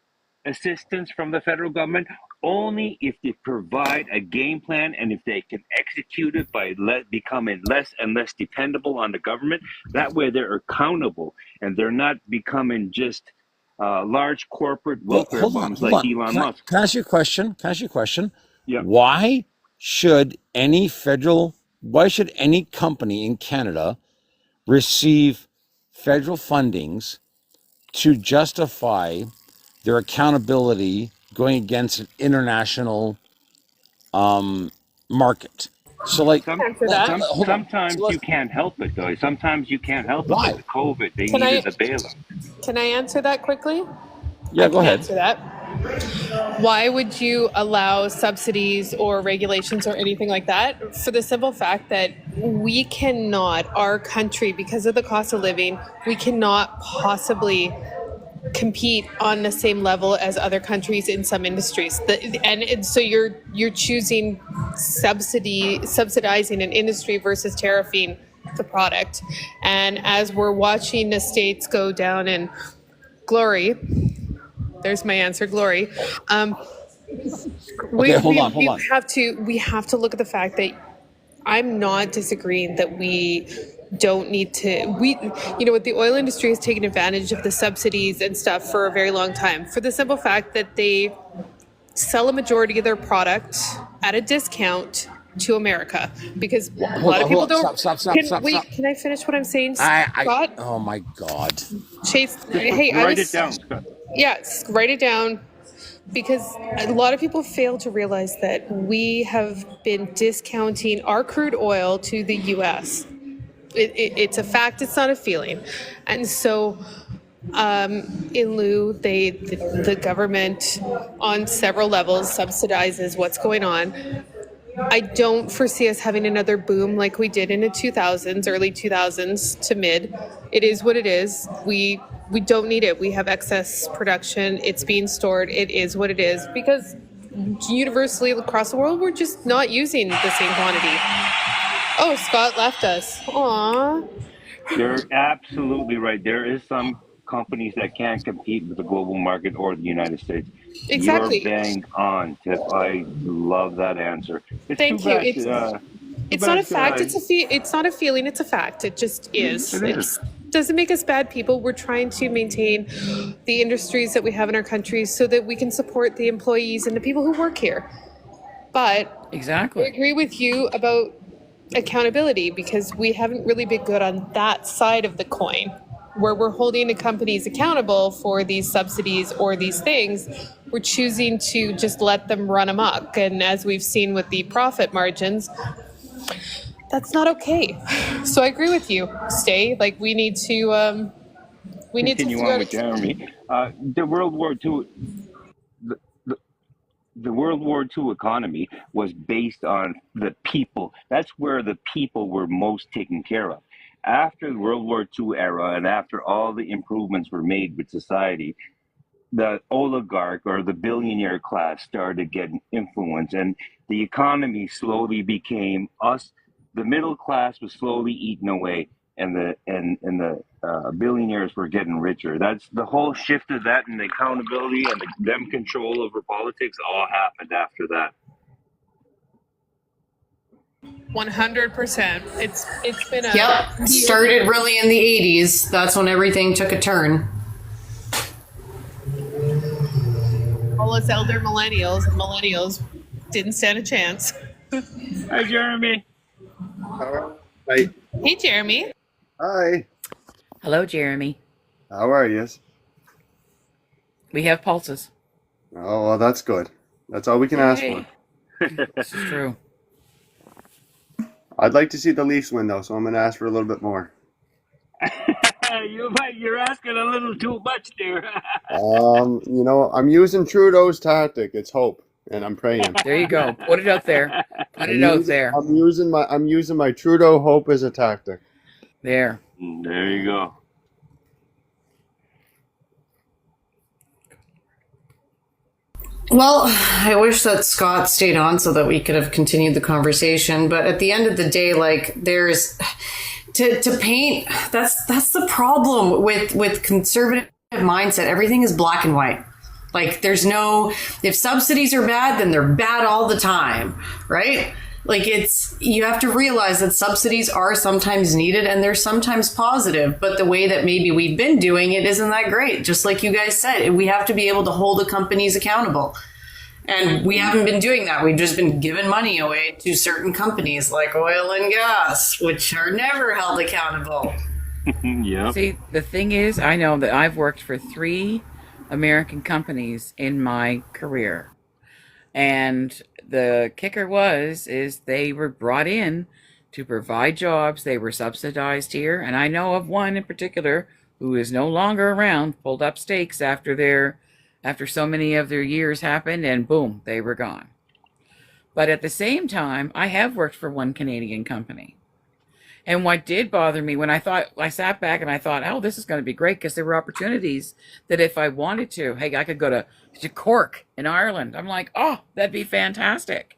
assistance from the federal government only if they provide a game plan and if they can execute it by becoming less and less dependable on the government. That way they're accountable and they're not becoming just large corporate Well, welfare hold on, bums hold like on. Elon Musk. Can I ask you a question? Can I ask you a question? Yeah. Why should why should any company in Canada receive federal fundings to justify their accountability going against an international market? So like, Answer that. hold on. Sometimes So you can't help it though. Sometimes you can't help it. why? Like COVID, they Can needed I the bailout. can I answer that quickly? Yeah, I go can ahead. answer that. Why would you allow subsidies or regulations or anything like that? For the simple fact that we cannot, our country, because of the cost of living, we cannot possibly compete on the same level as other countries in some industries. So you're choosing subsidizing an industry versus tariffing the product. And as we're watching the states go down in glory, there's my answer, glory. Okay, hold on. We have to look at the fact that I'm not disagreeing that we don't need to. What the oil industry has taken advantage of the subsidies and stuff for a very long time, for the simple fact that they sell a majority of their product at a discount to America because a lot of people don't. Stop. Can I finish what I'm saying, Scott? Oh my God. Chase, hey, Write it down, Scott. Yes, write it down because a lot of people fail to realize that we have been discounting our crude oil to the U.S. It's a fact, it's not a feeling. And so in lieu, the government on several levels subsidizes what's going on. I don't foresee us having another boom like we did in the 2000s, early 2000s to mid. It is what it is. We don't need it. We have excess production. It's being stored. It is what it is because universally across the world, we're just not using the same quantity. Oh, Scott left us. Aww. You're absolutely right. There is some companies that can't compete with the global market or the United States. Exactly. You're bang on, Tiff. I love that answer. It's Thank too you. bad. It's not a But fact. It's not a feeling. It's a fact. It just is. It is. It doesn't make us bad people. We're trying to maintain the industries that we have in our country so that we can support the employees and the people who work here. But I Exactly. agree with you about accountability because we haven't really been good on that side of the coin where we're holding the companies accountable for these subsidies or these things. We're choosing to just let them run amok. And as we've seen with the profit margins, that's not okay. So I agree with you. Stay. Like we need to Continue figure on out with Jeremy. The World War II, the, the, the World War II economy was based on the people. That's where the people were most taken care of. After the World War II era and after all the improvements were made with society, the oligarch or the billionaire class started getting influence, and the economy slowly became us. The middle class was slowly eaten away, and the billionaires were getting richer. That's the whole shift of that, and the accountability and them control over politics all happened after that. 100%. It's been a Yep. Started really in the 80s. That's when everything took a turn. all us elder millennials and millennials didn't stand a chance. Hi, Jeremy. Hi. Hey, Jeremy. Hi. Hello, Jeremy. How are you? We have pulses. Oh, well, that's good. That's all we can ask Yay. for. This is true. I'd like to see the Leafs win, though, so I'm going to ask for a little bit more. You're asking a little too much there. I'm using Trudeau's tactic. It's hope, and I'm praying. There you go. Put it out there. Put it out there. I'm using my Trudeau hope as a tactic. There. There you go. Well, I wish that Scott stayed on so that we could have continued the conversation. But at the end of the day, like there's to paint. That's the problem with conservative mindset. Everything is black and white. Like there's no, if subsidies are bad, then they're bad all the time, right? Like you have to realize that subsidies are sometimes needed and they're sometimes positive, but the way that maybe we've been doing it isn't that great. Just like you guys said, we have to be able to hold the companies accountable. And we haven't been doing that. We've just been giving money away to certain companies like oil and gas, which are never held accountable. Yeah. See, the thing is, I know that I've worked for 3 American companies in my career. And the kicker is they were brought in to provide jobs. They were subsidized here. And I know of one in particular who is no longer around, pulled up stakes after so many of their years happened, and boom, they were gone. But at the same time, I have worked for one Canadian company. And what did bother me when I sat back and I thought, oh, this is going to be great, because there were opportunities that if I wanted to, hey, I could go to Cork in Ireland. I'm like, oh, that'd be fantastic.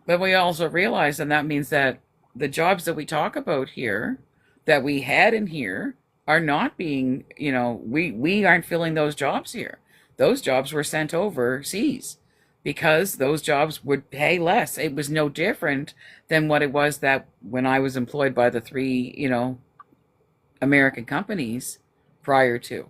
But we also realize, and that means that the jobs that we talk about here, that we had in here, are not being, we aren't filling those jobs here. Those jobs were sent overseas because those jobs would pay less. It was no different than what it was that when I was employed by the 3, American companies prior to.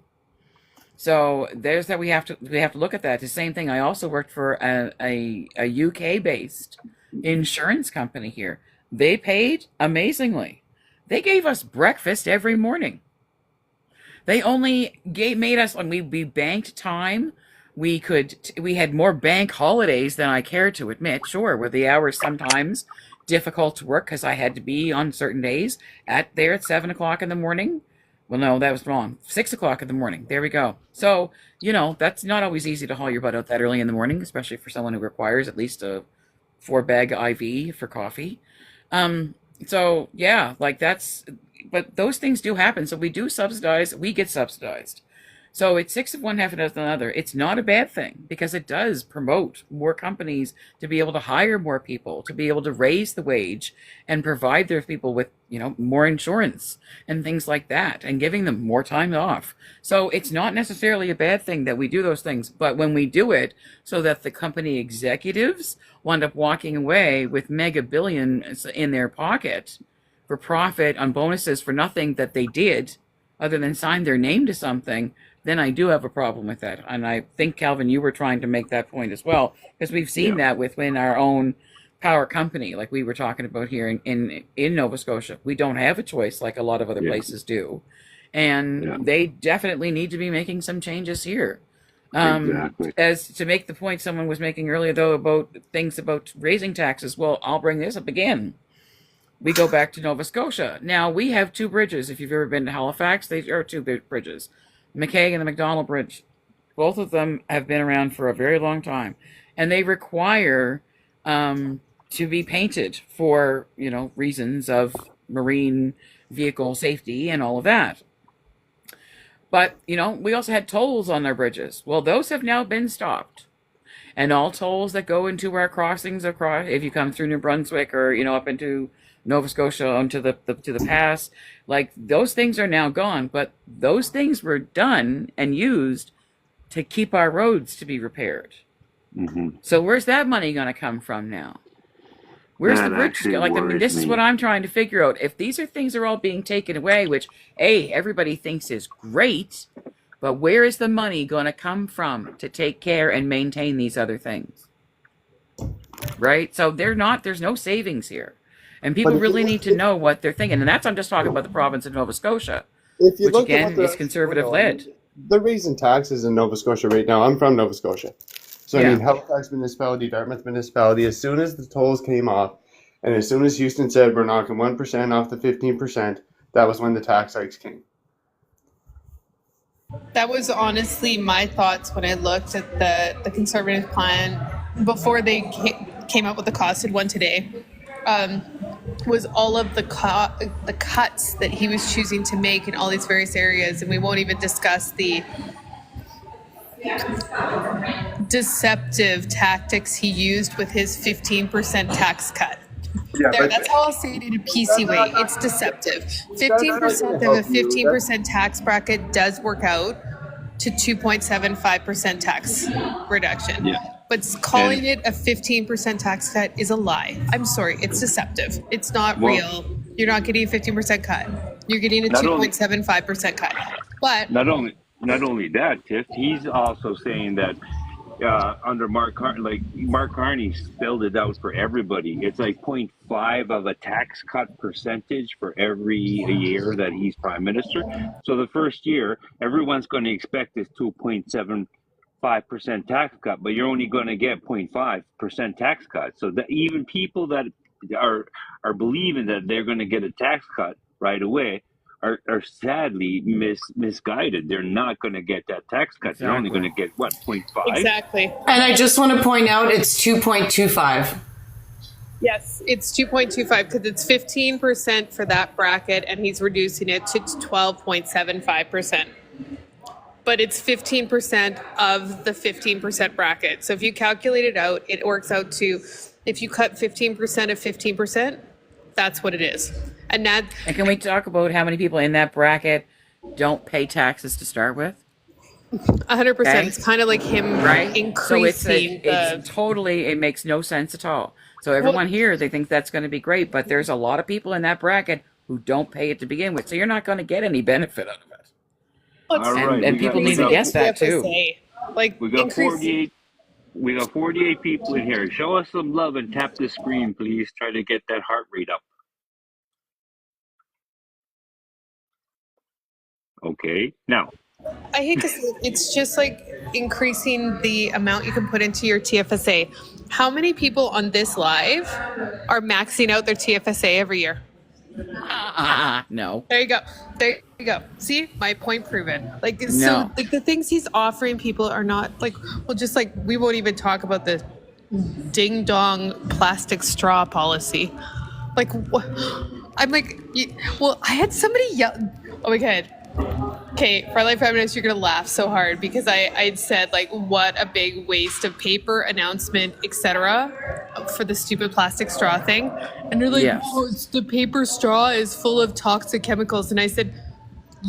So there's that we have to look at that. The same thing. I also worked for a UK based insurance company here. They paid amazingly. They gave us breakfast every morning. They only made us, when we banked time, we had more bank holidays than I care to admit. Sure, were the hours sometimes difficult to work because I had to be on certain days there at 7 o'clock in the morning. Well, no, that was wrong. 6 o'clock in the morning. There we go. So, that's not always easy to haul your butt out that early in the morning, especially for someone who requires at least a 4-bag IV for coffee. So yeah, like but those things do happen. So we get subsidized. So it's six of one, half a dozen of another. It's not a bad thing because it does promote more companies to be able to hire more people, to be able to raise the wage and provide their people with, more insurance and things like that, and giving them more time off. So it's not necessarily a bad thing that we do those things, but when we do it so that the company executives wind up walking away with mega billions in their pocket for profit on bonuses for nothing that they did other than sign their name to something, then I do have a problem with that. And I think, Calvin, you were trying to make that point as well, because we've seen that within our own power company, like we were talking about here in Nova Scotia. We don't have a choice like a lot of other places do. And they definitely need to be making some changes here. Exactly. As to make the point someone was making earlier, though, about things about raising taxes, well, I'll bring this up again. We go back to Nova Scotia. Now, we have two bridges. If you've ever been to Halifax, they are two big bridges. McKay and the McDonald Bridge. Both of them have been around for a very long time. And they require to be painted for, reasons of marine vehicle safety and all of that. But, we also had tolls on our bridges. Well, those have now been stopped. And all tolls that go into our crossings across, if you come through New Brunswick or, up into Nova Scotia onto the pass, like those things are now gone. But those things were done and used to keep our roads to be repaired. Mm-hmm. So where's that money going to come from now? Where's That the bridge? actually Like, worries this is me. what I'm trying to figure out. If these are things are all being taken away, which everybody thinks is great, but where is the money going to come from to take care and maintain these other things? Right? So there's no savings here. And people But if really you need look to know what they're thinking. And I'm just talking about the province of Nova Scotia, If you which look at again what they're is conservative actually doing, led. they're raising taxes in Nova Scotia right now. I'm from Nova Scotia. So, I Yeah. mean, Halifax municipality, Dartmouth municipality, as soon as the tolls came off, and as soon as Houston said we're knocking 1% off the 15%, that was when the tax hikes came. That was honestly my thoughts when I looked at the conservative plan before they came up with the costed one today. Was all of the cuts that he was choosing to make in all these various areas, and we won't even discuss the deceptive tactics he used with his 15% tax cut. Yeah, That's how I'll say it in a PC way. It's deceptive. 15% of a 15% tax bracket does work out to 2.75% tax reduction. Yeah. But calling it a 15% tax cut is a lie. I'm sorry, it's deceptive. It's not Well- real. You're not getting a 15% cut. You're getting a Not only- 2.75% cut. But Not only that, Tiff, he's also saying that under Mark Carney spelled it out for everybody. It's like 0.5 of a tax cut percentage for every year that he's prime minister. So the first year, everyone's going to expect this 2.75% tax cut, but you're only going to get 0.5% tax cut. So that even people that are believing that they're going to get a tax cut right away are sadly misguided. They're not going to get that tax cut. They're only going to get what, 0.5? exactly. And I just want to point out it's 2.25. Yes, it's 2.25 because it's 15% for that bracket, and he's reducing it to 12.75%. But it's 15% of the 15% bracket. So if you calculate it out, it works out to, if you cut 15% of 15%, that's what it is. And that, And can we talk about how many people in that bracket don't pay taxes to start with? 100%, Okay. it's kind of like him Right? So increasing it makes no sense at all. So everyone here, they think that's going to be great, but there's a lot of people in that bracket who don't pay it to begin with. So you're not going to get any benefit out of it. All right, and people need to get that too. Like We got increase- 48. We got 48 people in here. Show us some love and tap the screen, please. Try to get that heart rate up. Okay. Now, I hate to say it, it's just like increasing the amount you can put into your TFSA. How many people on this live are maxing out their TFSA every year? No. There you go. There you go. See, my point proven. Like, No. so, like the things he's offering people are not like, well, just like we won't even talk about the ding dong plastic straw policy. Like, what? I'm like, well, I had somebody yell. Oh my god. Okay, for Life Feminist, you're gonna laugh so hard because I'd said like what a big waste of paper, announcement, etc. for the stupid plastic straw thing, and they're like, Yes. "Oh, it's the paper straw is full of toxic chemicals," and I said,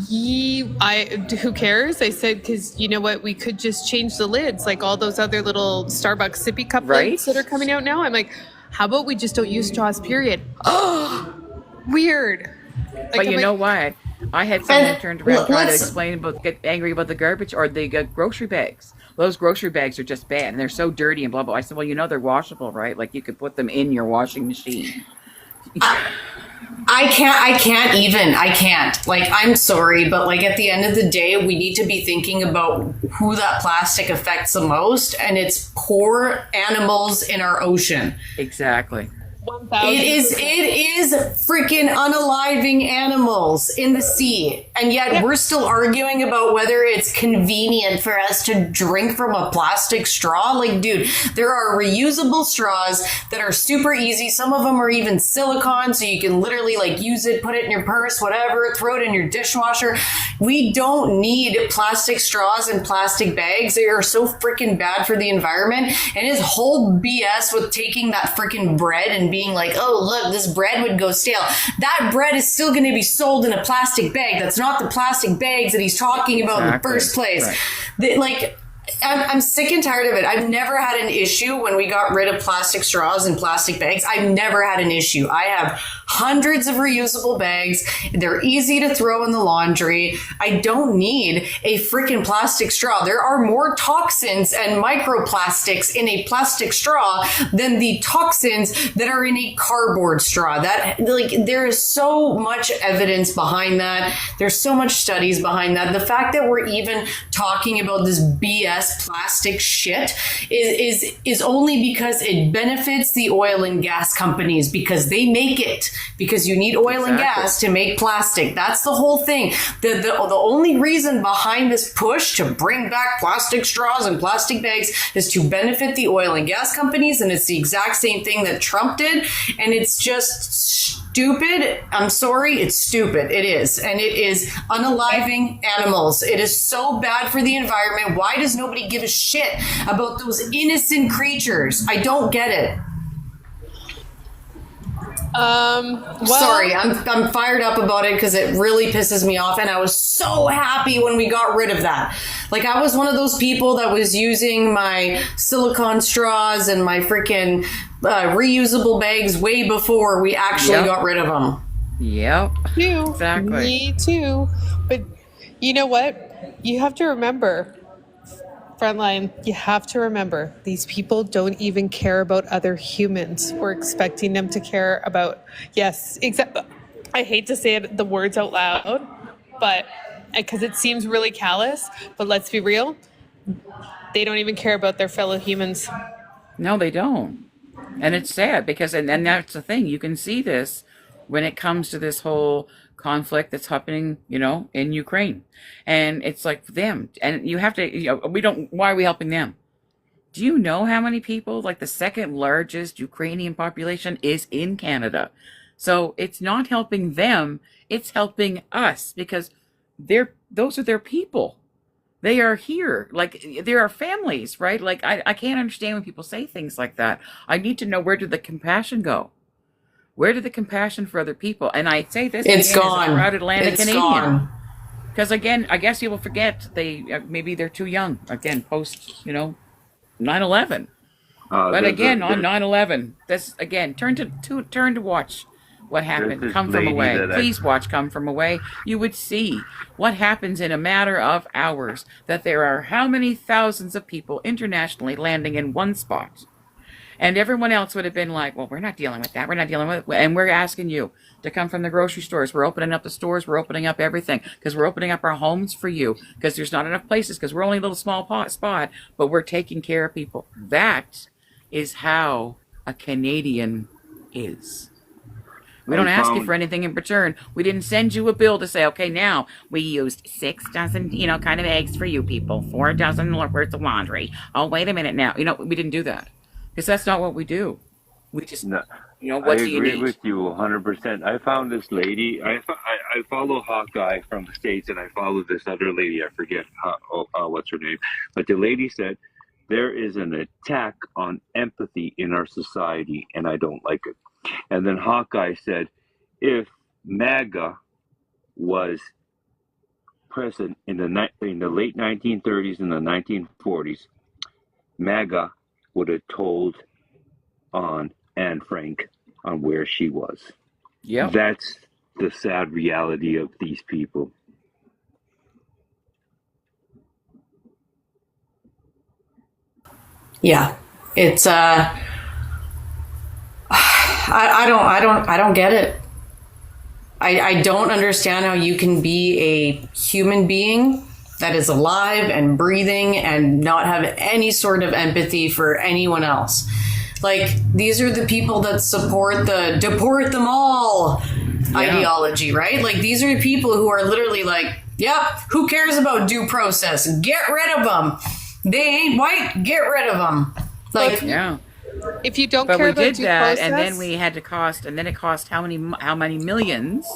who cares? I said, because you know what, we could just change the lids, like all those other little Starbucks sippy cup Right. lids that are coming out now. I'm like, how about we just don't use straws? Period. Oh, weird. Like, But I'm you like, know what? I had someone And turned around trying to let's- explain about get angry about the garbage or the grocery bags. Those grocery bags are just bad and they're so dirty and blah blah. I said, well, you know they're washable, right? Like you could put them in your washing machine. I can't. Like, I'm sorry, but like at the end of the day, we need to be thinking about who that plastic affects the most, and it's poor animals in our ocean. Exactly. 1,000%. It is freaking unaliving animals in the sea. And yet we're still arguing about whether it's convenient for us to drink from a plastic straw. Like, dude, there are reusable straws that are super easy. Some of them are even silicone, so you can literally like use it, put it in your purse, whatever, throw it in your dishwasher. We don't need plastic straws and plastic bags. They are so freaking bad for the environment. And his whole BS with taking that freaking bread and being like, oh, look, this bread would go stale. That bread is still going to be sold in a plastic bag. That's not the plastic bags that he's talking about in the Exactly. first place. Right. Like, I'm sick and tired of it. I've never had an issue when we got rid of plastic straws and plastic bags. I've never had an issue. I have hundreds of reusable bags. They're easy to throw in the laundry. I don't need a freaking plastic straw. There are more toxins and microplastics in a plastic straw than the toxins that are in a cardboard straw. That, like, there is so much evidence behind that. There's so much studies behind that. The fact that we're even talking about this BS plastic shit is only because it benefits the oil and gas companies, because they make it, because you need oil and Exactly. gas to make plastic. That's the whole thing. The only reason behind this push to bring back plastic straws and plastic bags is to benefit the oil and gas companies, and it's the exact same thing that Trump did, and it's just stupid. I'm sorry, it's stupid. It is. And it is unaliving animals. It is so bad for the environment. Why does nobody give a shit about those innocent creatures? I don't get it. Well, Sorry, I'm fired up about it because it really pisses me off, and I was so happy when we got rid of that. Like, I was one of those people that was using my silicone straws and my freaking reusable bags way before we actually Yep. got rid of them. Yep. too. Exactly. Me too. But you know what? You have to remember, Frontline, you have to remember, these people don't even care about other humans. We're expecting them to care about, yes, exactly. I hate to say the words out loud, but because it seems really callous, but let's be real, they don't even care about their fellow humans. No, they don't. And it's sad because, and that's the thing, you can see this when it comes to this whole conflict that's happening, in Ukraine. And it's like them. And you have to, why are we helping them? Do you know how many people, like the second largest Ukrainian population is in Canada? So it's not helping them, it's helping us because those are their people. They are here. Like, there are families, right? Like, I can't understand when people say things like that. I need to know, where did the compassion go? Where did the compassion for other people? And I say this It's again gone. as a proud Atlantic It's Canadian. gone. Because again, I guess people forget maybe they're too young. Again, post 9/11. But again, on 9/11, this again turn to watch what happened. This Come From lady Away. that I- Please watch Come From Away. You would see what happens in a matter of hours. That there are how many thousands of people internationally landing in one spot. And everyone else would have been like, well, we're not dealing with that. We're not dealing with it. And we're asking you to come from the grocery stores. We're opening up the stores. We're opening up everything because we're opening up our homes for you because there's not enough places because we're only a little small spot, but we're taking care of people. That is how a Canadian is. We don't ask you for anything in return. We didn't send you a bill to say, okay, now we used 6 dozen, kind of eggs for you people, 4 dozen worth of laundry. Oh, wait a minute now. We didn't do that. Because that's not what we do. We just, No, what I do you agree need? with you 100%. I found this lady. I follow Hawkeye from the States, and I follow this other lady. I forget what's her name, but the lady said there is an attack on empathy in our society, and I don't like it. And then Hawkeye said, if MAGA was present in the late 1930s and the 1940s, MAGA would have told on Anne Frank on where she was. Yep. That's the sad reality of these people. Yeah, it's I don't get it. I don't understand how you can be a human being that is alive and breathing and not have any sort of empathy for anyone else. Like, these are the people that support the deport them all ideology, right? Like, these are the people who are literally like, yeah, who cares about due process? Get rid of them. They ain't white. Get rid of them. Like, Yeah. If you don't But care we about did due that, process, and then it cost how many millions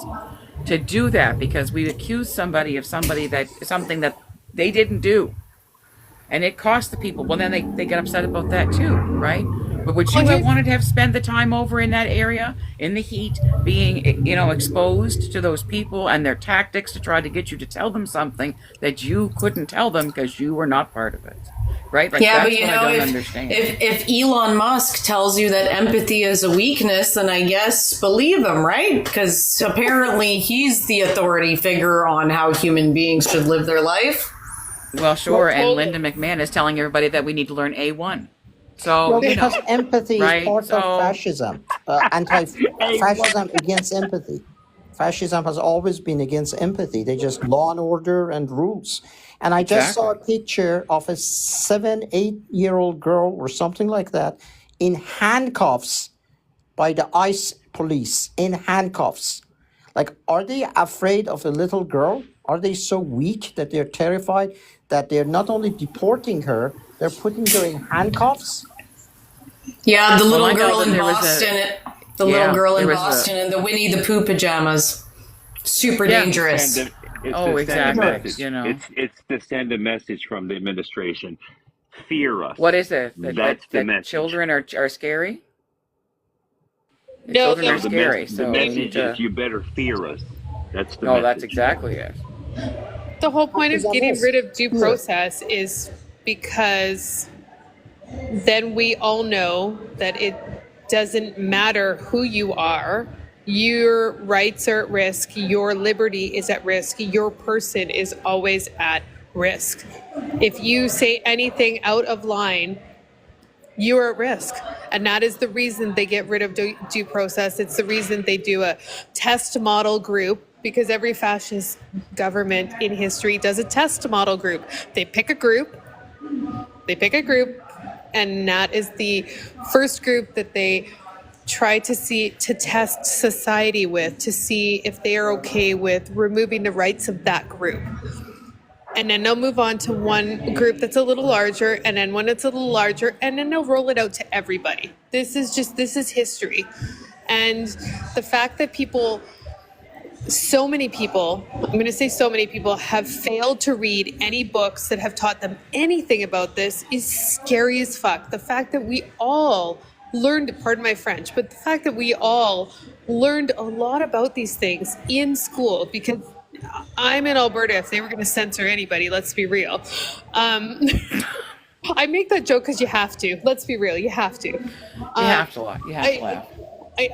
to do that, because we accused somebody of something that they didn't do, and it cost the people. Well, then they get upset about that too, right? But would you have wanted to have spent the time over in that area in the heat, being exposed to those people and their tactics to try to get you to tell them something that you couldn't tell them because you were not part of it? Right? Like, yeah, that's but what I don't understand. if Elon Musk tells you that empathy is a weakness, then I guess believe him, right? Because apparently he's the authority figure on how human beings should live their life. Well, sure, Well, and totally. Linda McMahon is telling everybody that we need to learn A1. So, Well, because empathy right? is part So- of fascism. Fascism against empathy. Fascism has always been against empathy. They just law and order and rules. And I just saw a picture of a 7-8-year-old girl or something like that in handcuffs by the ICE police, in handcuffs. Like, are they afraid of a little girl? Are they so weak that they're terrified that they're not only deporting her, they're putting her in handcuffs? Yeah, the little I know girl that in there was Boston. The Yeah, little girl in there was Boston in the Winnie the Pooh pajamas. Super dangerous. And it's Oh, to send a exactly. message. It's to send a message from the administration. Fear us. What is it? That's the that message. children are scary? No, Children are the scary. The So we need message to. is you better fear us. That's the No, message. that's exactly it. the whole point of Is that getting this? rid of due process is because then we all know that it doesn't matter who you are. Your rights are at risk. Your liberty is at risk. Your person is always at risk. If you say anything out of line, you're at risk. And that is the reason they get rid of due process. It's the reason they do a test model group, because every fascist government in history does a test model group. They pick a group, and that is the first group that they try to test society with, to see if they are okay with removing the rights of that group. And then they'll move on to one group that's a little larger, and then one that's a little larger, and then they'll roll it out to everybody. This is history. And the fact that so many people, I'm going to say so many people, have failed to read any books that have taught them anything about this is scary as fuck. The fact that we all learned, pardon my French, but the fact that we all learned a lot about these things in school, because I'm in Alberta. If they were going to censor anybody, let's be real. I make that joke because you have to. Let's be real, you have to. You have to laugh. You have to laugh.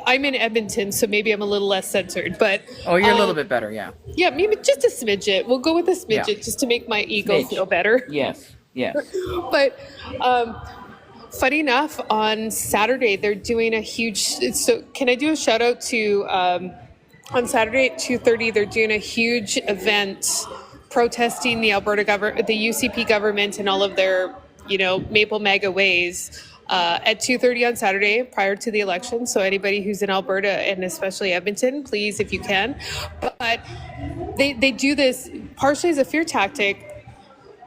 I'm in Edmonton, so maybe I'm a little less censored, but Oh, you're a little bit better, yeah. yeah, maybe just a smidget. We'll go with a smidget Yeah. just to make my ego Smidge. feel better. Yes, yes. But funny enough, on Saturday they're doing a huge. So can I do a shout out to on Saturday at 2:30? They're doing a huge event protesting the Alberta government, the UCP government, and all of their Maple MAGA ways. At 2:30 on Saturday, prior to the election. So anybody who's in Alberta and especially Edmonton, please, if you can. But they do this partially as a fear tactic,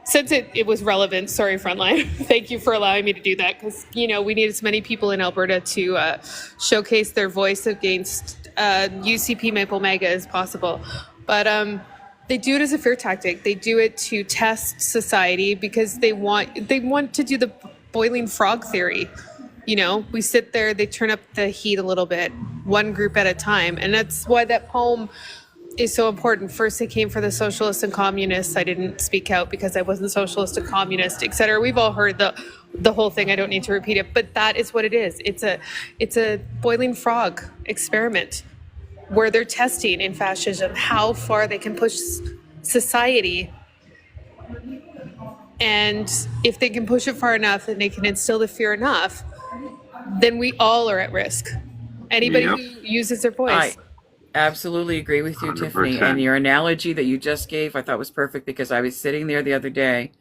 since it was relevant, sorry, Frontline, thank you for allowing me to do that, because, you know, we need as many people in Alberta to showcase their voice against UCP Maple Mega as possible. But they do it as a fear tactic. They do it to test society because they want to do the boiling frog theory. You know, we sit there, they turn up the heat a little bit, one group at a time. And that's why that poem is so important. First, it came for the socialists and communists. I didn't speak out because I wasn't socialist and communist, etc. We've all heard the whole thing. I don't need to repeat it, but that is what it is. It's a boiling frog experiment where they're testing in fascism how far they can push society. And if they can push it far enough and they can instill the fear enough, then we all are at risk. Anybody who uses their voice. I absolutely agree with you, 100%. Tiffany. And your analogy that you just gave, I thought was perfect, because I was sitting there the other day,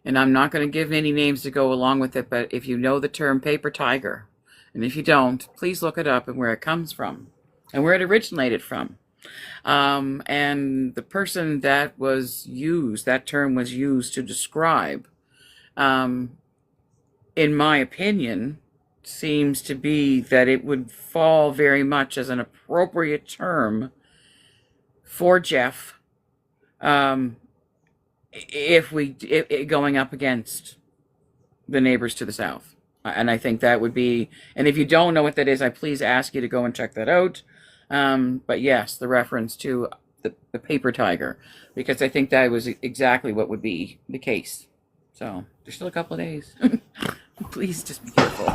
and I'm not going to give any names to go along with it, but if you know the term paper tiger, and if you don't, please look it up and where it comes from and where it originated from. And the person that term was used to describe, in my opinion, seems to be that it would fall very much as an appropriate term for Jeff, if going up against the neighbors to the south. And I think that would be, and if you don't know what that is, I please ask you to go and check that out. But yes, the reference to the paper tiger, because I think that was exactly what would be the case. So there's still a couple of days. Please just be careful.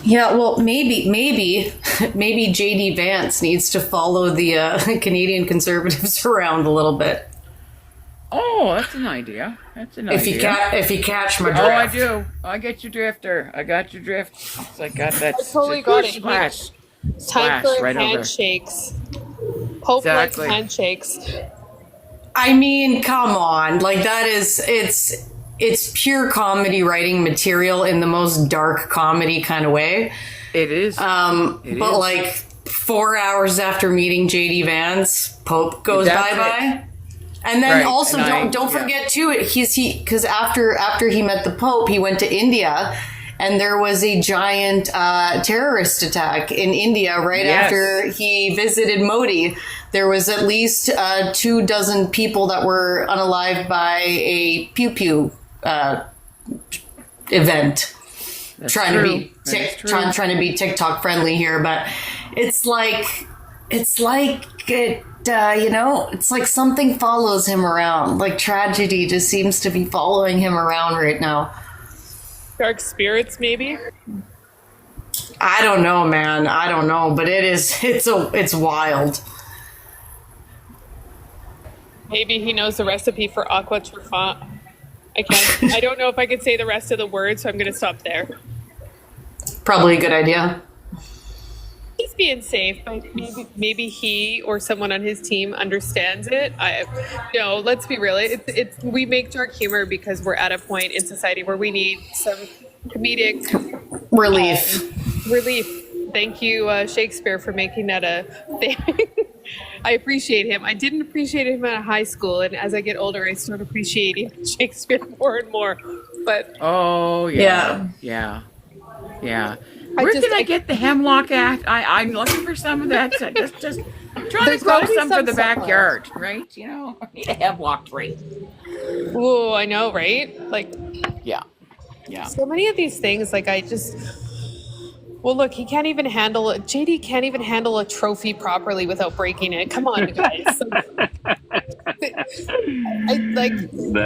Yeah, well, maybe JD Vance needs to follow the Canadian Conservatives around a little bit. Oh, that's an idea. If you catch my drift. Oh, I do. I get your drifter. I got your drift. So I got that. I totally got it. Splash. Time for right handshakes. Hope likes handshakes. I mean, come on. Like, that is, it's pure comedy writing material in the most dark comedy kind of way. It is. But like 4 hours after meeting JD Vance, Pope goes bye-bye. And then also don't forget too, because after he met the Pope, he went to India, and there was a giant terrorist attack in India after he visited Modi. There was at least 24 people that were unalived by a pew-pew event. That's trying true. to be TikTok friendly here, but it's like it's like something follows him around. Like, tragedy just seems to be following him around right now. Dark spirits, maybe? I don't know, man. I don't know, but it's wild. Maybe he knows the recipe for aqua truffant. I don't know if I could say the rest of the words, so I'm going to stop there. Probably a good idea. He's being safe, but maybe he or someone on his team understands it. No, let's be real. We make dark humor because we're at a point in society where we need some comedic relief. Thank you, Shakespeare, for making that a thing. I appreciate him. I didn't appreciate him in high school, and as I get older, I start appreciating Shakespeare more and more. But yeah. Where can I get the Hemlock Act? I'm looking for some of that. Just trying to grow some for the backyard, right? You know, I need a hemlock tree. Oh, I know, right? Like, yeah. So many of these things, like well, look, JD can't even handle a trophy properly without breaking it. Come on, guys.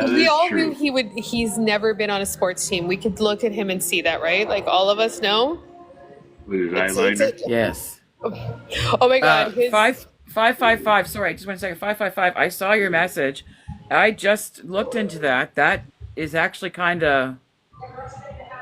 We all knew he's never been on a sports team. We could look at him and see that, right? Like, all of us know. With his eyeliner? Yes. Oh my God. 555. Sorry, just 1 second. 555. I saw your message. I just looked into that. That is actually kind of,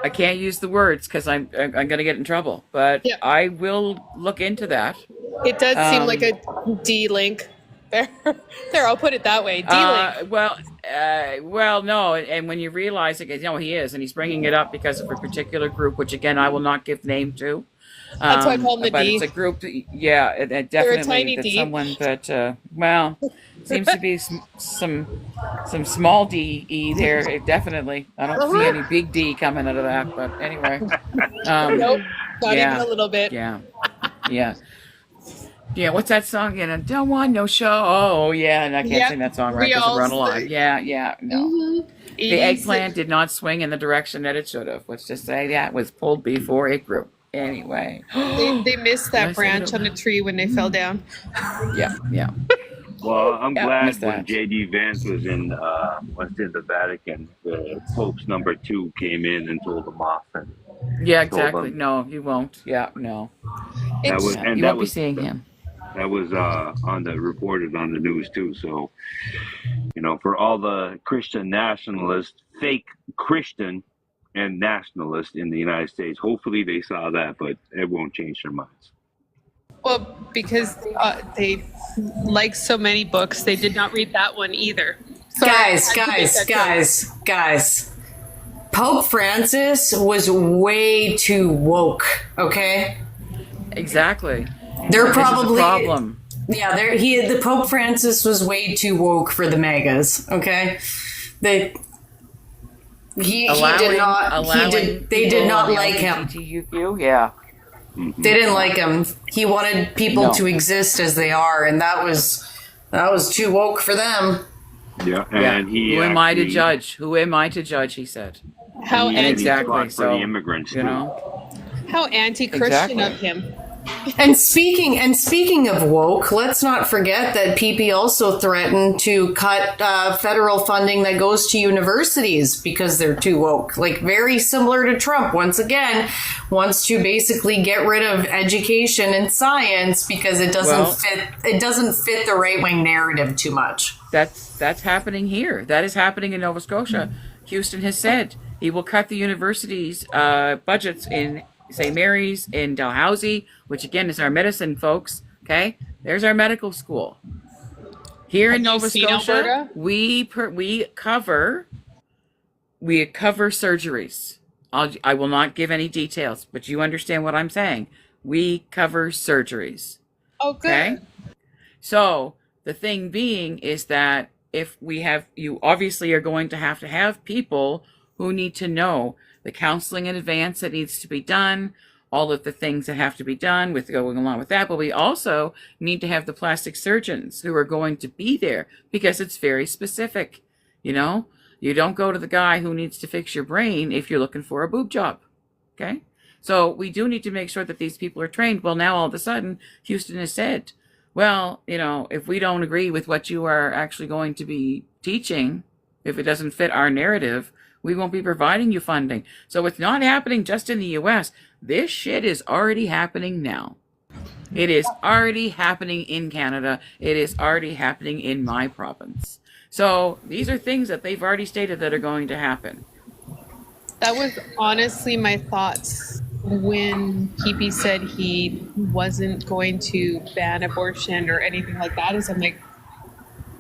I can't use the words because I'm going to get in trouble, but I will look into that. It does seem like a D link. There, I'll put it that way. D-Link. Well, no, and when you realize it, he is, and he's bringing it up because of a particular group, which again I will not give name to. That's why I call him the but D. it's a group. Yeah, it They're a definitely tiny that's D. someone that seems to be some small D there. Definitely, I don't see any big D coming out of that. But anyway, Nope, not yeah, even a little bit. yeah, yeah. Yeah, what's that song again? I don't want no show. Oh, yeah, and I can't Yep. sing that song right We because all it run along. sing. Yeah, no. The Easy. eggplant did not swing in the direction that it should have. Let's just say that was pulled before it grew. Anyway. They missed Did I that say branch it? on the tree when they fell down. Yeah. Well, I'm Yeah, glad missed when that. J.D. Vance was in the Vatican, the Pope's number 2 came in and told him off, and Yeah, told exactly. him No, you won't. Yeah, no. that was Yeah, and you that won't be was seeing him. that was reported on the news too. So for all the Christian nationalists, fake Christian and nationalists in the United States, hopefully they saw that, but it won't change their minds. Well, because they, like so many books, they did not read that one either. Sorry, I had to make that joke. Guys. Pope Francis was way too woke, okay? Exactly. They're This is a probably problem. Yeah, the Pope Francis was way too woke for the MAGAs, okay? They did not like him. LGBTQ, yeah. They didn't like him. He wanted people to exist as they are, and that was too woke for them. Yeah, Yeah. and he. Who am I to actually- judge? Who am I to judge? He said. How he anti Exactly, fought for so, the immigrants too. how anti-Christian Exactly. of him. And speaking of woke, let's not forget that PP also threatened to cut federal funding that goes to universities because they're too woke. Like very similar to Trump, once again, wants to basically get rid of education and science because it doesn't fit the right wing narrative too much. That's happening here. That is happening in Nova Scotia. Houston has said he will cut the university's budgets in St. Mary's, in Dalhousie, which again is our medicine folks. Okay, there's our medical school. Here in Have you Nova seen Scotia, Alberta? we cover surgeries. I will not give any details, but you understand what I'm saying. We cover surgeries. Oh, good. Okay. So the thing being is that if you obviously are going to have people who need to know the counseling in advance that needs to be done, all of the things that have to be done with going along with that. But we also need to have the plastic surgeons who are going to be there because it's very specific. You don't go to the guy who needs to fix your brain if you're looking for a boob job. Okay. So we do need to make sure that these people are trained. Well, now all of a sudden, Houston has said, well, if we don't agree with what you are actually going to be teaching, if it doesn't fit our narrative, we won't be providing you funding. So it's not happening just in the U.S. This shit is already happening now. It is already happening in Canada. It is already happening in my province. So these are things that they've already stated that are going to happen. That was honestly my thoughts when PP said he wasn't going to ban abortion or anything like that. Is I'm like,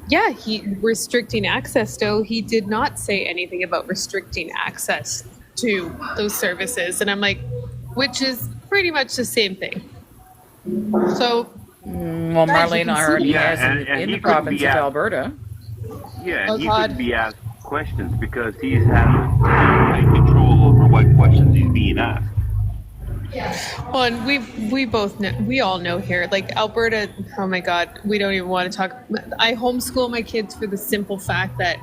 yeah, he restricting access. Though he did not say anything about restricting access to those services, and I'm like, which is pretty much the same thing. So Well, Guys, you Marlene can see- already Yeah, has and in he the couldn't province be of asked- Alberta. Yeah, Oh, and he God. could be asked questions because he's had control over what questions he's being asked. Well, and we both know, we all know here, like Alberta. Oh my God, we don't even want to talk. I homeschool my kids for the simple fact that,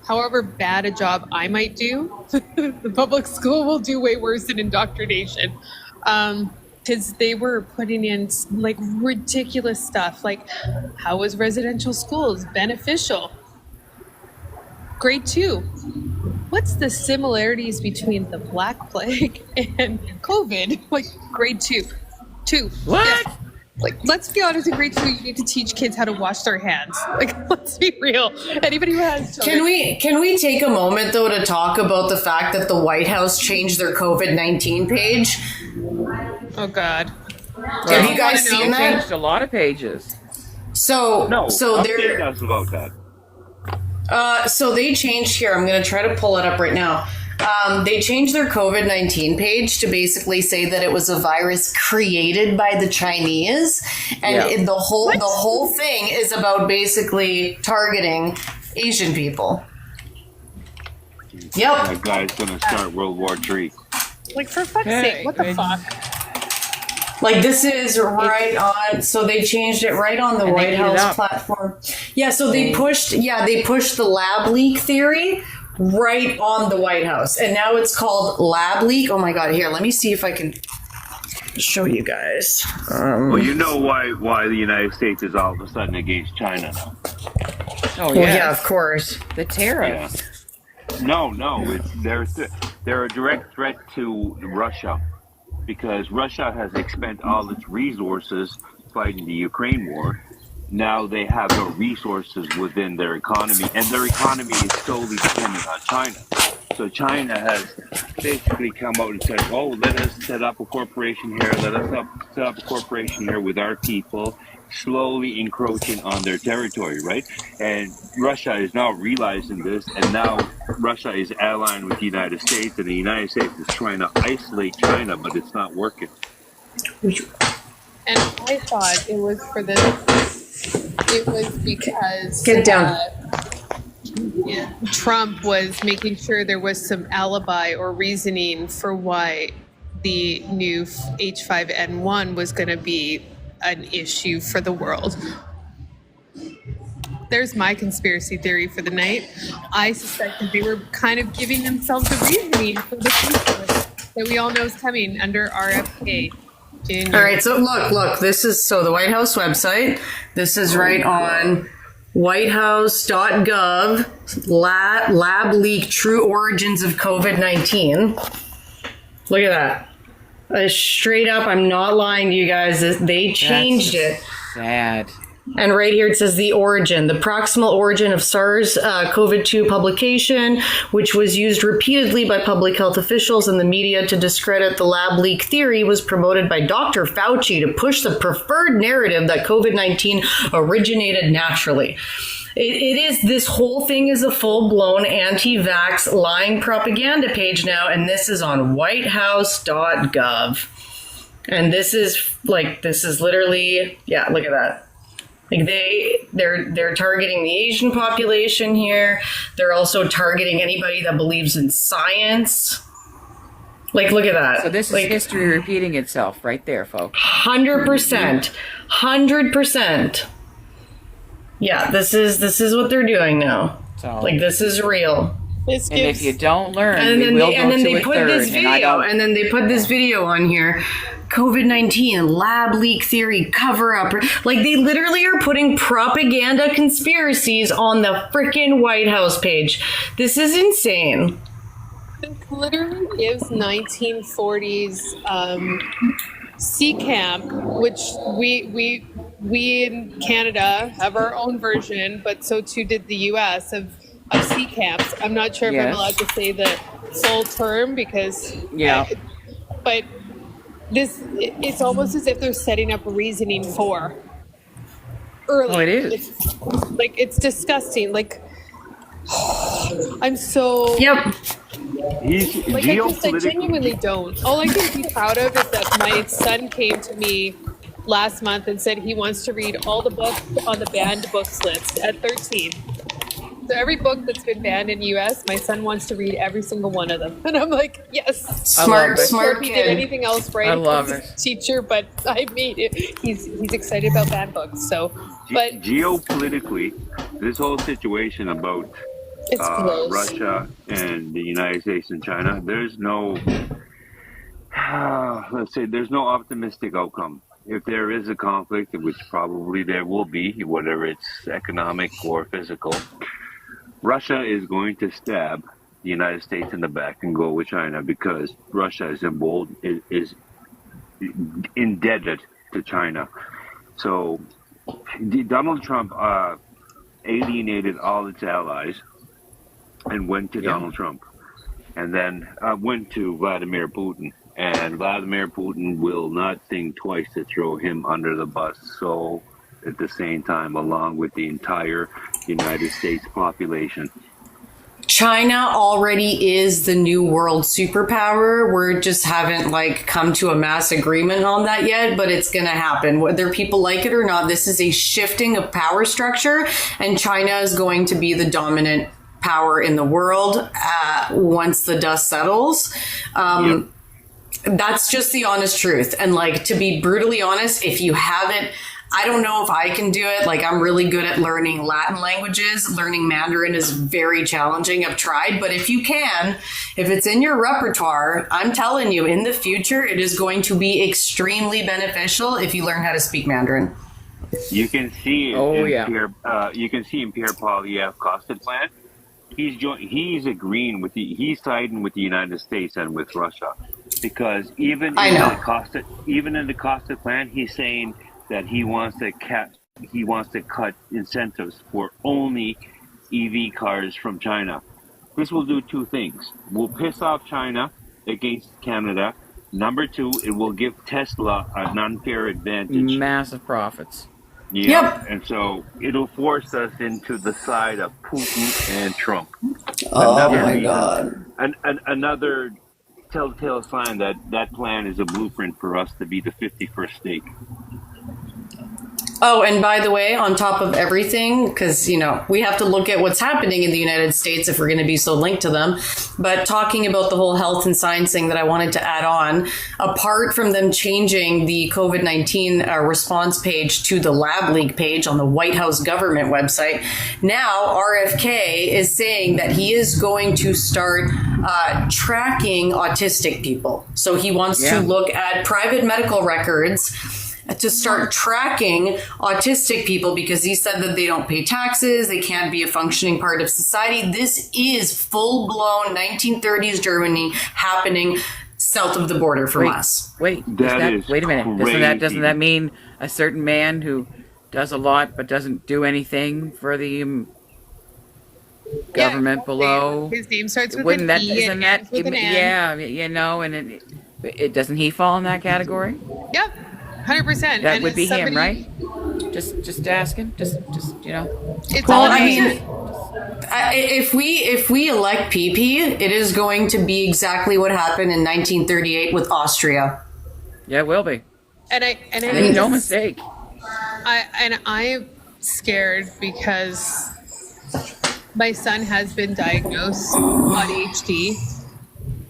however bad a job I might do, the public school will do way worse than indoctrination, because they were putting in like ridiculous stuff, like how was residential schools beneficial? Grade 2. What's the similarities between the Black Plague and COVID? Like grade 2. What? Yes. Like, let's be honest, in grade 2, you need to teach kids how to wash their hands. Like, let's be real. Anybody who has children. Can we take a moment though to talk about the fact that the White House changed their COVID-19 page? Oh God. Have you guys wanna know? seen They that? changed a lot of pages. So No, so update they're us about that. so they changed here. I'm going to try to pull it up right now. They changed their COVID-19 page to basically say that it was a virus created by the Chinese, and Yeah. the whole thing is about basically targeting Asian people. Yep. That guy's gonna start World War III. Like, for fuck's Hey, sake, what the good. fuck? Like this is right on. So they changed it right on the And they White beat it House up. platform. Yeah. So they pushed the lab leak theory right on the White House, and now it's called lab leak. Oh my God! Here, let me see if I can show you guys. Well, you know why the United States is all of a sudden against China now. Oh Well, yes. yeah, of course. The tariffs. No, they're a direct threat to Russia because Russia has expended all its resources fighting the Ukraine war. Now they have no resources within their economy, and their economy is solely dependent on China. So China has basically come out and said, "Oh, let us set up a corporation here. Let us set up a corporation here with our people." Slowly encroaching on their territory, right? And Russia is now realizing this, and now Russia is allying with the United States, and the United States is trying to isolate China, but it's not working. And I thought it was for this. It was because Get down. Trump was making sure there was some alibi or reasoning for why the new H5N1 was going to be an issue for the world. There's my conspiracy theory for the night. I suspect that they were kind of giving themselves a reasoning for the future that we all know is coming under RFK Jr. All right. So look. This is the White House website. This is right on whitehouse.gov. Lab leak true origins of COVID-19. Look at that. Straight up, I'm not lying to you guys. They changed it. Sad. And right here it says the origin, the proximal origin of SARS-CoV-2 publication, which was used repeatedly by public health officials and the media to discredit the lab leak theory, was promoted by Dr. Fauci to push the preferred narrative that COVID-19 originated naturally. This whole thing is a full-blown anti-vax lying propaganda page now, and this is on whitehouse.gov. And this is literally, yeah, look at that. Like they're targeting the Asian population here. They're also targeting anybody that believes in science. Like, look at that. So this is history repeating itself right there, folks. 100%. 100%. Yeah, this is what they're doing now. So, Like, this is real. This and if gives you don't learn, And we then will they, go and then to they a put third. this video, and then they put this video on here. COVID-19 lab leak theory cover up. Like, they literally are putting propaganda conspiracies on the freaking White House page. This is insane. It literally gives 1940s sea camp, which we in Canada have our own version, but so too did the U.S. of sea camps. I'm not sure if I'm Yes. allowed to say the full term because but it's almost as if they're setting up reasoning for early. Oh, it is. It's disgusting. Like, I'm so Yep. He's I geopolitically. genuinely don't. All I can be proud of is that my son came to me last month and said he wants to read all the books on the banned books list at 13. So every book that's been banned in the U.S., my son wants to read every single one of them, and I'm like, yes. Smart love it. Sure, he did kid. anything else right. I love as a teacher, but I made it. He's excited about banned books. So, but Geopolitically, this whole situation about it's gross. Russia and the United States and China, there's no, there's no optimistic outcome. If there is a conflict, which probably there will be, whether it's economic or physical, Russia is going to stab the United States in the back and go with China because Russia is indebted to China. So Donald Trump alienated all its allies and went to Donald Trump, and then went to Vladimir Putin. And Vladimir Putin will not think twice to throw him under the bus. So at the same time, along with the entire United States population. China already is the new world superpower. We just haven't come to a mass agreement on that yet, but it's going to happen. Whether people like it or not, this is a shifting of power structure, and China is going to be the dominant power in the world once the dust settles. Yep. That's just the honest truth. And to be brutally honest, if you haven't, I don't know if I can do it. I'm really good at learning Latin languages. Learning Mandarin is very challenging. I've tried, but if you can, if it's in your repertoire, I'm telling you, in the future, it is going to be extremely beneficial if you learn how to speak Mandarin. You can see it you can see in Pierre Poilievre Costed plan. He's agreeing with he's siding with the United States and with Russia, because even in the Costed plan, he's saying that he wants to cut incentives for only EV cars from China. This will do two things. We'll piss off China against Canada. Number two, it will give Tesla an unfair advantage. Massive profits. Yep. And so it'll force us into the side of Putin and Trump. Oh my God. Another telltale sign that plan is a blueprint for us to be the 51st state. Oh, and by the way, on top of everything, because, we have to look at what's happening in the United States if we're going to be so linked to them. But talking about the whole health and science thing that I wanted to add on, apart from them changing the COVID-19 response page to the Lab Leak page on the White House government website, now RFK is saying that he is going to start tracking autistic people. So he wants to look at private medical records to start tracking autistic people, because he said that they don't pay taxes, they can't be a functioning part of society. This is full-blown 1930s Germany happening south of the border from us. Wait a minute. Crazy. Doesn't that mean a certain man who does a lot but doesn't do anything for the government below? His name starts with an E and ends with an N. And it doesn't he fall in that category? Yep. 100%. That would be him, right? Just asking. Just It's Well, all I mean, if we elect PP, it is going to be exactly what happened in 1938 with Austria. Yeah, it will be. and I Make no mistake. I'm scared because my son has been diagnosed ADHD.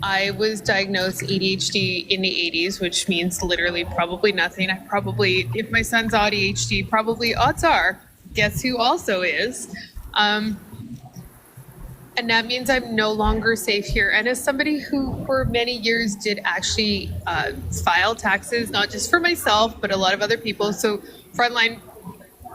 I was diagnosed ADHD in the 80s, which means literally probably nothing. If my son's ADHD, probably odds are, guess who also is? And that means I'm no longer safe here. And as somebody who for many years did actually file taxes, not just for myself, but a lot of other people. So Frontline,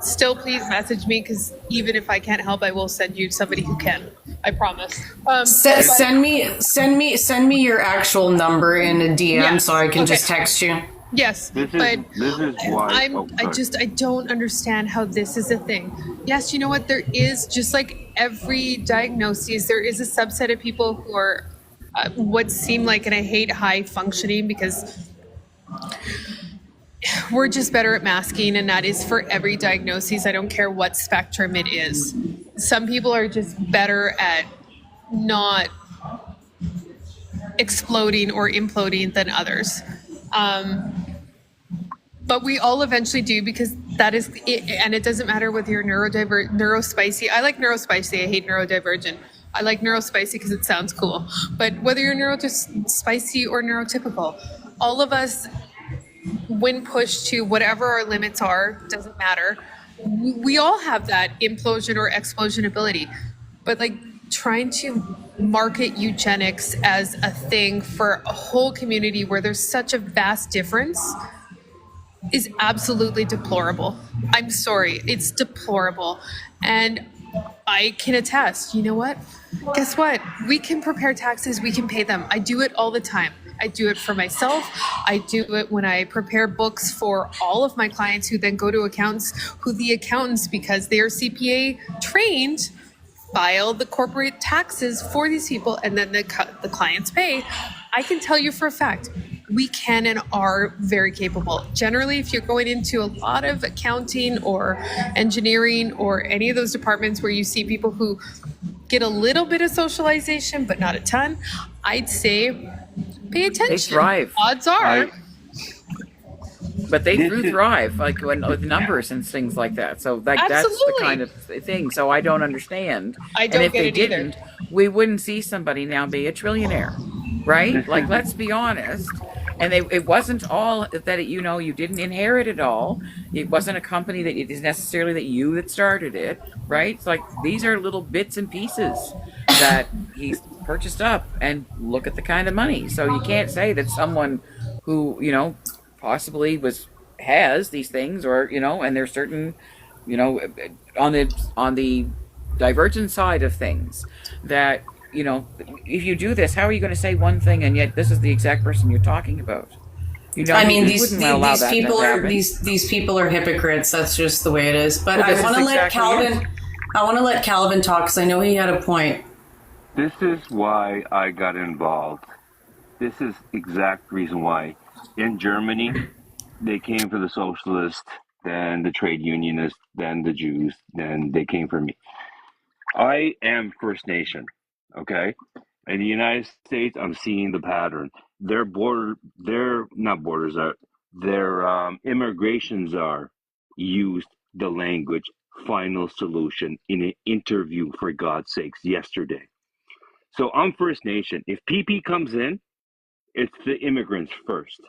still please message me, because even if I can't help, I will send you somebody who can. I promise. Send me your actual number in a DM so I can just text you. Yes, This is why. I don't understand how this is a thing. Yes, you know what? There is, just like every diagnosis, there is a subset of people who are what seem like, and I hate high functioning, because we're just better at masking, and that is for every diagnosis. I don't care what spectrum it is. Some people are just better at not exploding or imploding than others. But we all eventually do, because that is it, and it doesn't matter whether you're neurospicy. I like neurospicy. I hate neurodivergent. I like neurospicy because it sounds cool. But whether you're neurospicy or neurotypical, all of us, when pushed to whatever our limits are, doesn't matter. We all have that implosion or explosion ability. But trying to market eugenics as a thing for a whole community where there's such a vast difference is absolutely deplorable. I'm sorry, it's deplorable. And I can attest, you know what? Guess what? We can prepare taxes, we can pay them. I do it all the time. I do it for myself. I do it when I prepare books for all of my clients, who then go to accountants, who the accountants, because they are CPA trained, file the corporate taxes for these people, and then the clients pay. I can tell you for a fact, we can and are very capable. Generally, if you're going into a lot of accounting or engineering or any of those departments where you see people who get a little bit of socialization, but not a ton, I'd say pay attention. They thrive. Odds are. But they This do is- thrive, like with numbers and things like that. So like that's the Absolutely. kind of thing. So I don't understand. I And don't if get they it either. didn't, we wouldn't see somebody now be a trillionaire, right? Like, let's be honest. And it wasn't all that you didn't inherit it all. It wasn't a company that it is necessarily that started it, right? It's like these are little bits and pieces that he's purchased up, and look at the kind of money. So you can't say that someone who possibly has these things, or and there's certain on the divergent side of things that if you do this, how are you going to say one thing and yet this is the exact person you're talking about? I mean, we these wouldn't allow that to people are happen. these people are hypocrites. That's just the way it is. But Well, I this want is to let exactly Calvin. it. I want to let Calvin talk because I know he had a point. This is why I got involved. This is exact reason why. In Germany, they came for the socialists, then the trade unionists, then the Jews, then they came for me. I am First Nation, okay? In the United States, I'm seeing the pattern. Their immigrations are used the language final solution in an interview, for God's sakes, yesterday. So I'm First Nation. If PP comes in, it's the immigrants first.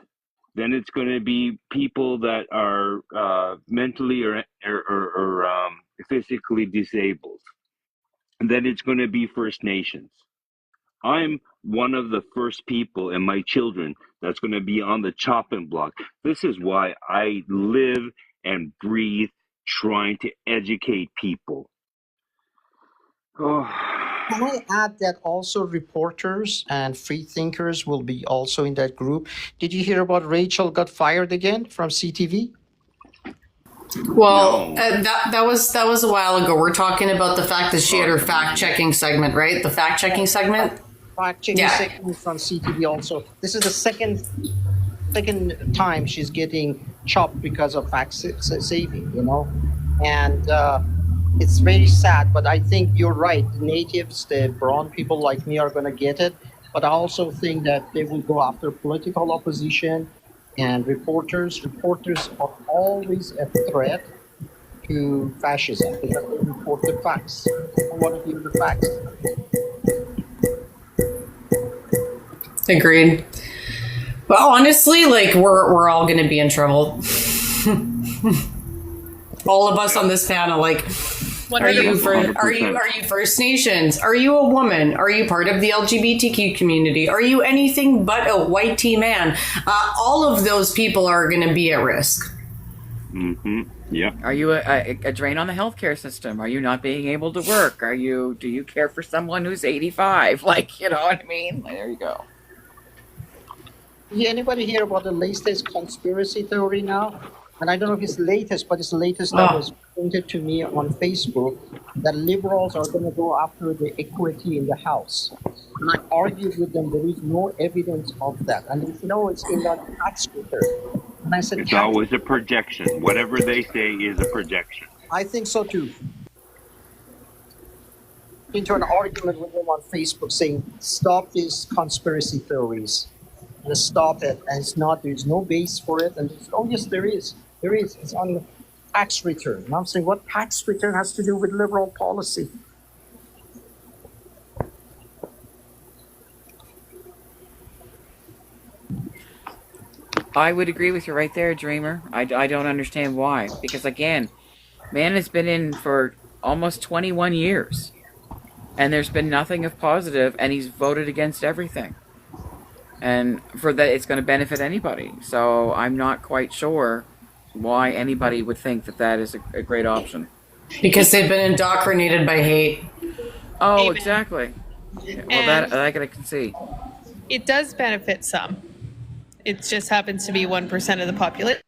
Then it's going to be people that are mentally or physically disabled. And then it's going to be First Nations. I'm one of the first people, and my children, that's going to be on the chopping block. This is why I live and breathe trying to educate people. Oh. Can I add that also reporters and free thinkers will be also in that group? Did you hear about Rachel got fired again from CTV? Well, No. that was a while ago. We're talking about the fact that she had her fact checking segment, right? The fact checking segment. Fact checking Yeah. segment from CTV also. This is the second time she's getting chopped because of fact saving, and it's very sad. But I think you're right. The natives, the brown people like me, are going to get it. But I also think that they will go after political opposition and reporters. Reporters are always a threat to fascism because they report the facts. They don't want to hear the facts. Agreed. But honestly, like we're all going to be in trouble. All of us on this panel, like, are you 100%. First Nations? Are you a woman? Are you part of the LGBTQ community? Are you anything but a white tea man? All of those people are going to be at risk. Mm-hmm. Yeah. Are you a drain on the healthcare system? Are you not being able to work? Do you care for someone who's 85? Like, you know what I mean? There you go. Did anybody hear about the latest conspiracy theory now? And I don't know if it's latest, but it's the latest that was printed to me on Facebook, that liberals are going to go after the equity in the House. And I argued with them, there is no evidence of that. And they said, no, it's in the tax return. And I said, It's always a projection. Whatever they say is a projection. I think so too. Into an argument with them on Facebook saying, stop these conspiracy theories. And stop it. And there's no base for it. And yes, there is. There is. It's on the tax return. And I'm saying, what tax return has to do with liberal policy? I would agree with you right there, Dreamer. I don't understand why. Because again, man has been in for almost 21 years. And there's been nothing of positive, and he's voted against everything. And for that, it's going to benefit anybody. So I'm not quite sure why anybody would think that is a great option. Because they've been indoctrinated by hate. Oh, Amen. exactly. Well, And that I can see. it does benefit some. It just happens to be 1% of the population.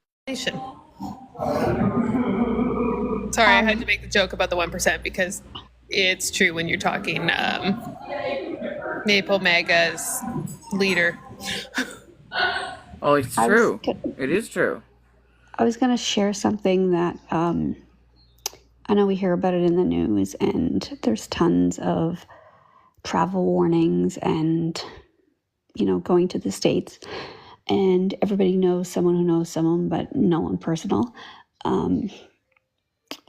Sorry, I had to make the joke about the 1% because it's true when you're talking Maple Maga's leader. Oh, it's I was true. go- It is true. I was going to share something that I know we hear about it in the news, and there's tons of travel warnings and, going to the States. And everybody knows someone who knows someone, but no one personal.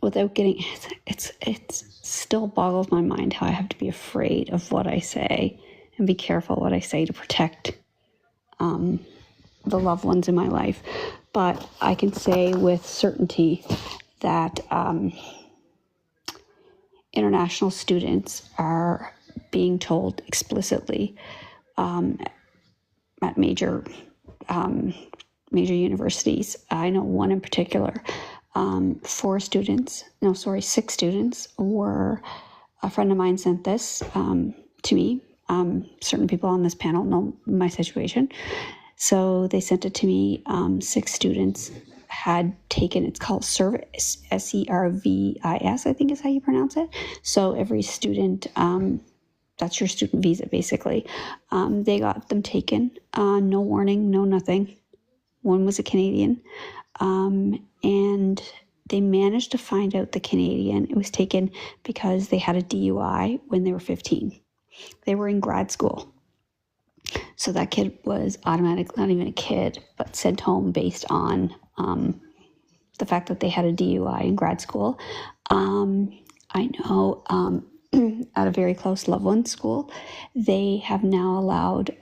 Without getting, it's still boggles my mind how I have to be afraid of what I say and be careful what I say to protect the loved ones in my life. But I can say with certainty that international students are being told explicitly at major universities. I know one in particular. 6 students were. A friend of mine sent this to me. Certain people on this panel know my situation. So they sent it to me. 6 students had taken, it's called Service, Servis, I think is how you pronounce it. So every student, that's your student visa basically. They got them taken, no warning, no nothing. One was a Canadian. And they managed to find out the Canadian. It was taken because they had a DUI when they were 15. They were in grad school. So that kid was automatic, not even a kid, but sent home based on the fact that they had a DUI in grad school. I know at a very close loved one school, they have now allowed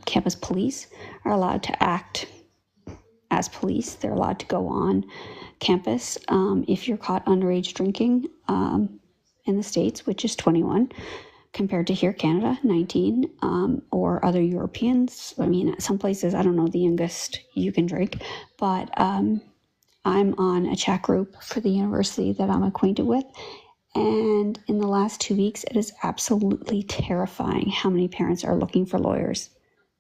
campus police are allowed to act as police. They're allowed to go on campus if you're caught underage drinking in the States, which is 21, compared to here, Canada, 19, or other Europeans. I mean, some places, I don't know the youngest you can drink, but I'm on a chat group for the university that I'm acquainted with. And in the last 2 weeks, it is absolutely terrifying how many parents are looking for lawyers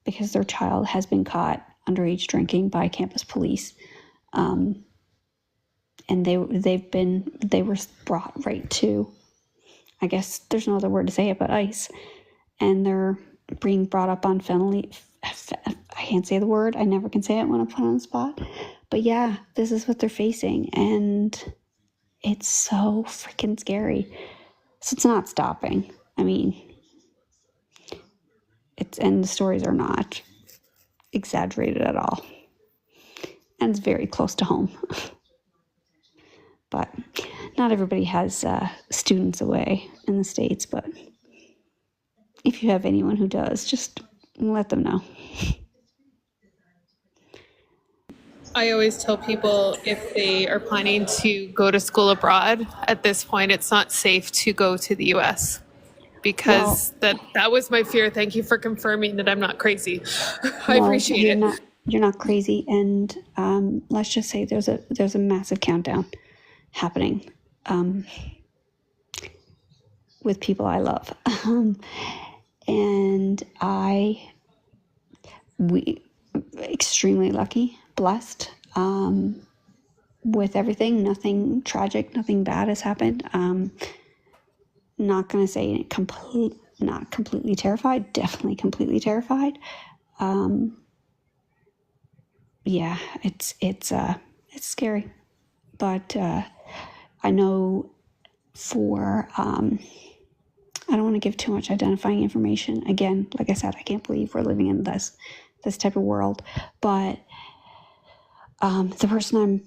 because their child has been caught underage drinking by campus police. And they were brought right to, I guess there's no other word to say it, but ICE. And they're being brought up on felony. I can't say the word. I never can say it when I'm put on the spot. But yeah, this is what they're facing. And it's so freaking scary. So it's not stopping. I mean, and the stories are not exaggerated at all. And it's very close to home. But not everybody has students away in the States. But if you have anyone who does, just let them know. I always tell people if they are planning to go to school abroad, at this point, it's not safe to go to the US because that was my fear. Thank you for confirming that I'm not crazy. I appreciate it. You're not crazy. And let's just say there's a massive countdown happening with people I love. And we extremely lucky, blessed with everything. Nothing tragic, nothing bad has happened. Not going to say not completely terrified, definitely completely terrified. Yeah, it's scary, but I know for I don't want to give too much identifying information. Again, like I said, I can't believe we're living in this type of world. But the person I'm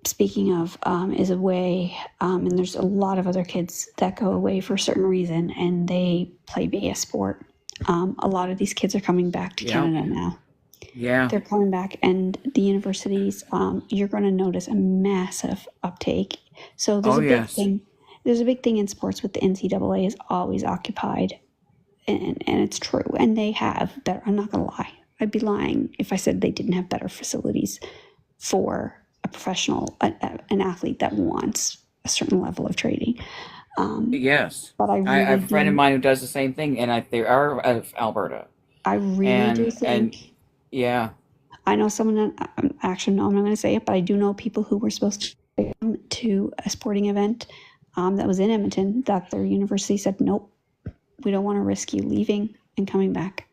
speaking of is away, and there's a lot of other kids that go away for a certain reason, and they play BS sport. A lot of these kids are coming back to Canada now. Yeah. They're coming back, and the universities, you're going to notice a massive uptake. So there's a big thing. There's a big thing in sports with the NCAA is always occupied, and it's true. And they have better. I'm not going to lie. I'd be lying if I said they didn't have better facilities for a professional, an athlete that wants a certain level of training. Yes. But I have a friend of mine who does the same thing, and they are of Alberta. I really do think. And yeah. I know someone, actually, no, I'm not going to say it, but I do know people who were supposed to come to a sporting event that was in Edmonton that their university said, nope, we don't want to risk you leaving and coming back.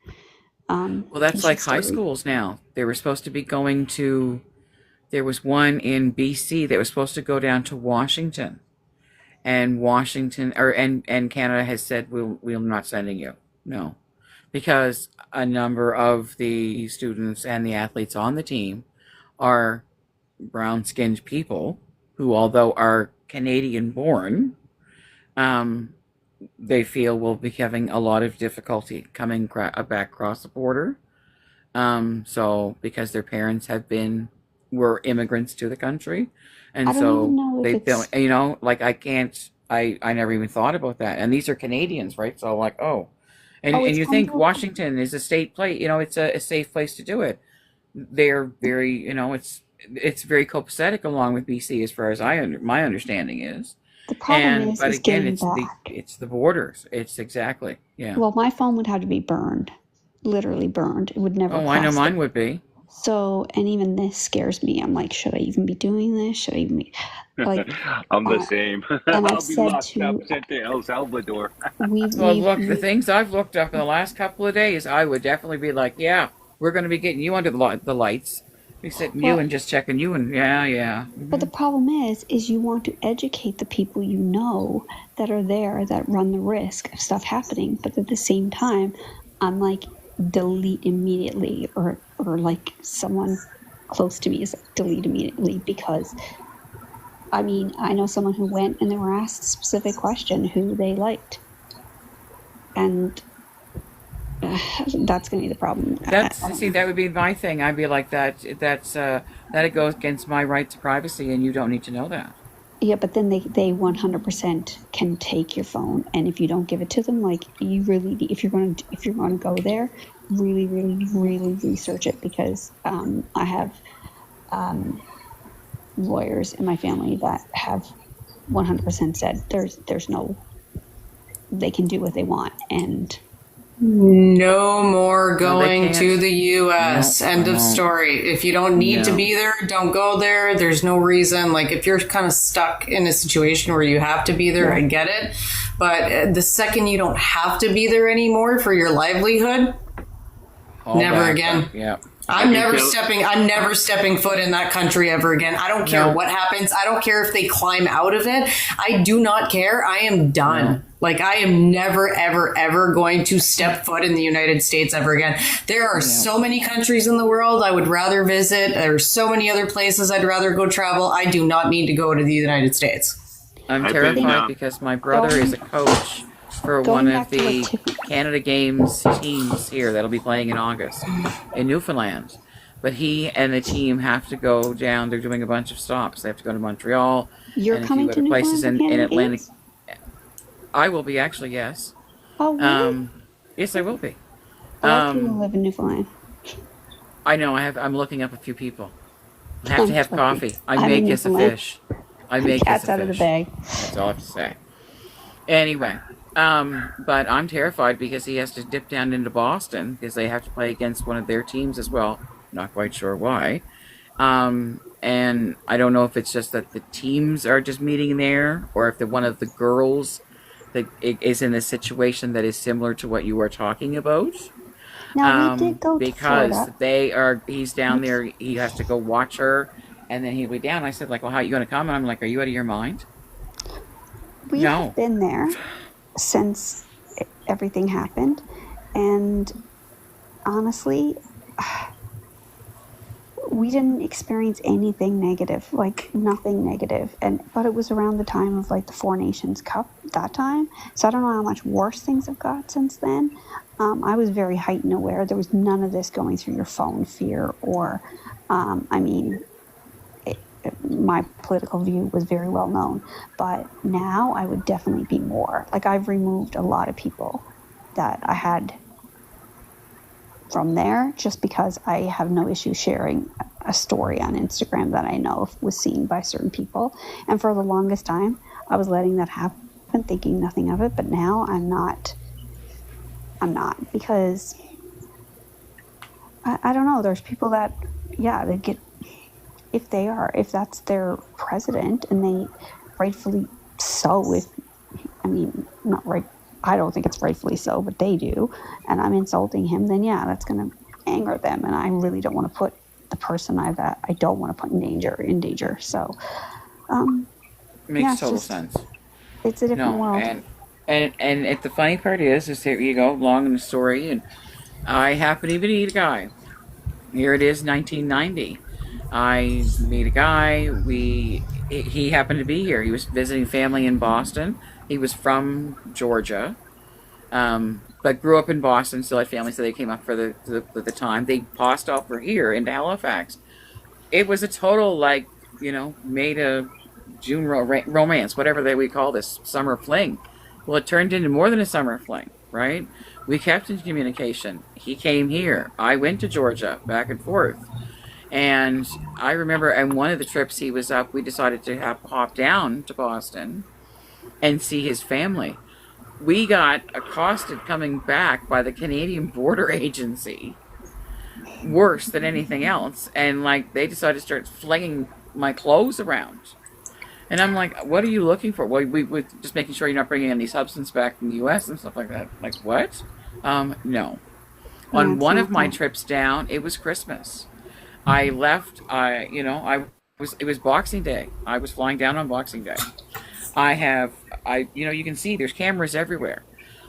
Well, that's it's like just high a schools now. They were supposed to be going to, there was one in BC that was supposed to go down to Washington. And Washington and Canada has said we're not sending you. No. Because a number of the students and the athletes on the team are brown skinned people who, although are Canadian born, um, they feel will be having a lot of difficulty coming back across the border. So because their parents were immigrants to the country, and I don't even so know if they it's don't, like I can't, I never even thought about that. And these are Canadians, right? So like, oh, oh, and it's you come think to a Washington is a state place, it's a safe place to do it. They're very, it's very copacetic along with BC as far as my understanding is. the problem But is again, getting back. it's the borders. It's exactly, yeah. Well, my phone would have to be burned, literally burned. It would never Oh, I know cross the. mine would be. So, and even this scares me. I'm like, should I even be doing this? Should I even be like? I'm the Uh, same. and I've I'll be said locked up, to sent to El Salvador. Well, look, the we've things I've looked up in the last couple of days, I would definitely be like, yeah, we're going to be getting you under the lights. Be sitting you well, and just checking you, and yeah. but the problem is you want to educate the people you know that are there that run the risk of stuff happening. But at the same time, I'm like, delete immediately, or like someone close to me is like, delete immediately, because I mean, I know someone who went and they were asked a specific question who they liked, and that's going to be the problem. That would be my thing. I'd be like that. That it goes against my right to privacy, and you don't need to know that. Yeah, but then they 100% can take your phone, and if you don't give it to them, like you really, if you're going to go there, really, really, really research it, because I have lawyers in my family that have 100% said there's no, they can do what they want, and No more No, they going to can't. the US. No, End I of won't. story. If you don't need to No. be there, don't go there. There's no reason. Like, if you're kind of stuck in a situation where you have to be there, I get it. But the second you don't have to be there anymore for your livelihood, All never back again. up, yeah. I'm never Bill- stepping foot in that country ever again. I don't care No. what happens. I don't care if they climb out of it. I do not care. I am done. No. Like, I am never, ever, ever going to step foot in the United States ever again. There are so many countries in the world I would rather visit. There are so many other places I'd rather go travel. I do not need to go to the United States. I'm I think, terrified because my brother is a coach for Going one of back to the what Tiffany- Canada Games teams here that'll be playing in August in Newfoundland. But he and the team have to go down. They're doing a bunch of stops. They have to go to Montreal you're and a coming few to other places Newfoundland for in Canada Atlantic. Games? I will be actually, yes. Oh, really? Yes, I will be. A lot of people Um, live in Newfoundland. I know. I'm looking up a few people. I have to have I'm coffee. joking. I I'm make in us a Newfoundland. fish. I make us Cat's a out of the fish. bag. That's all I have to say. Anyway, but I'm terrified because he has to dip down into Boston because they have to play against one of their teams as well. Not quite sure why. And I don't know if it's just that the teams are just meeting there, or if one of the girls that is in a situation that is similar to what you are talking about. Now, we did go to Because Florida. he's down there. He has to go watch her, and then he'll be down. I said, like, well, how are you going to come? And I'm like, are you out of your mind? We No. have been there since everything happened, and honestly, we didn't experience anything negative, like nothing negative. But it was around the time of like the Four Nations Cup that time, so I don't know how much worse things have got since then. I was very heightened aware. There was none of this going through your phone fear, or I mean, my political view was very well known, but now I would definitely be more like, I've removed a lot of people that I had from there just because I have no issue sharing a story on Instagram that I know was seen by certain people. And for the longest time, I was letting that happen, thinking nothing of it. But now I'm not, because I don't know. There's people that, yeah, they get, if that's their president, and they rightfully so, not I don't think it's rightfully so, but they do, and I'm insulting him, then yeah, that's going to anger them, and I really don't want to put the person I don't want to put in danger. So, Makes yeah, it's total just sense. it's a different No, world. and the funny part is here you go, long in the story, and I happen to meet a guy. Here it is, 1990. I meet a guy. He happened to be here. He was visiting family in Boston. He was from Georgia, but grew up in Boston. Still had family, so they came up for the time. They passed over here into Halifax. It was a total made a June romance, whatever we call this, summer fling. Well, it turned into more than a summer fling, right? We kept in communication. He came here. I went to Georgia, back and forth. And I remember on one of the trips he was up, we decided to hop down to Boston and see his family. We got accosted coming back by the Canadian Border Agency, worse than anything else. And they decided to start flinging my clothes around. And I'm like, what are you looking for? Well, we're just making sure you're not bringing any substance back from the U.S. and stuff like that. Like, what? No. On one of my trips down, it was Christmas. I left, it was Boxing Day. I was flying down on Boxing Day. You can see there's cameras everywhere.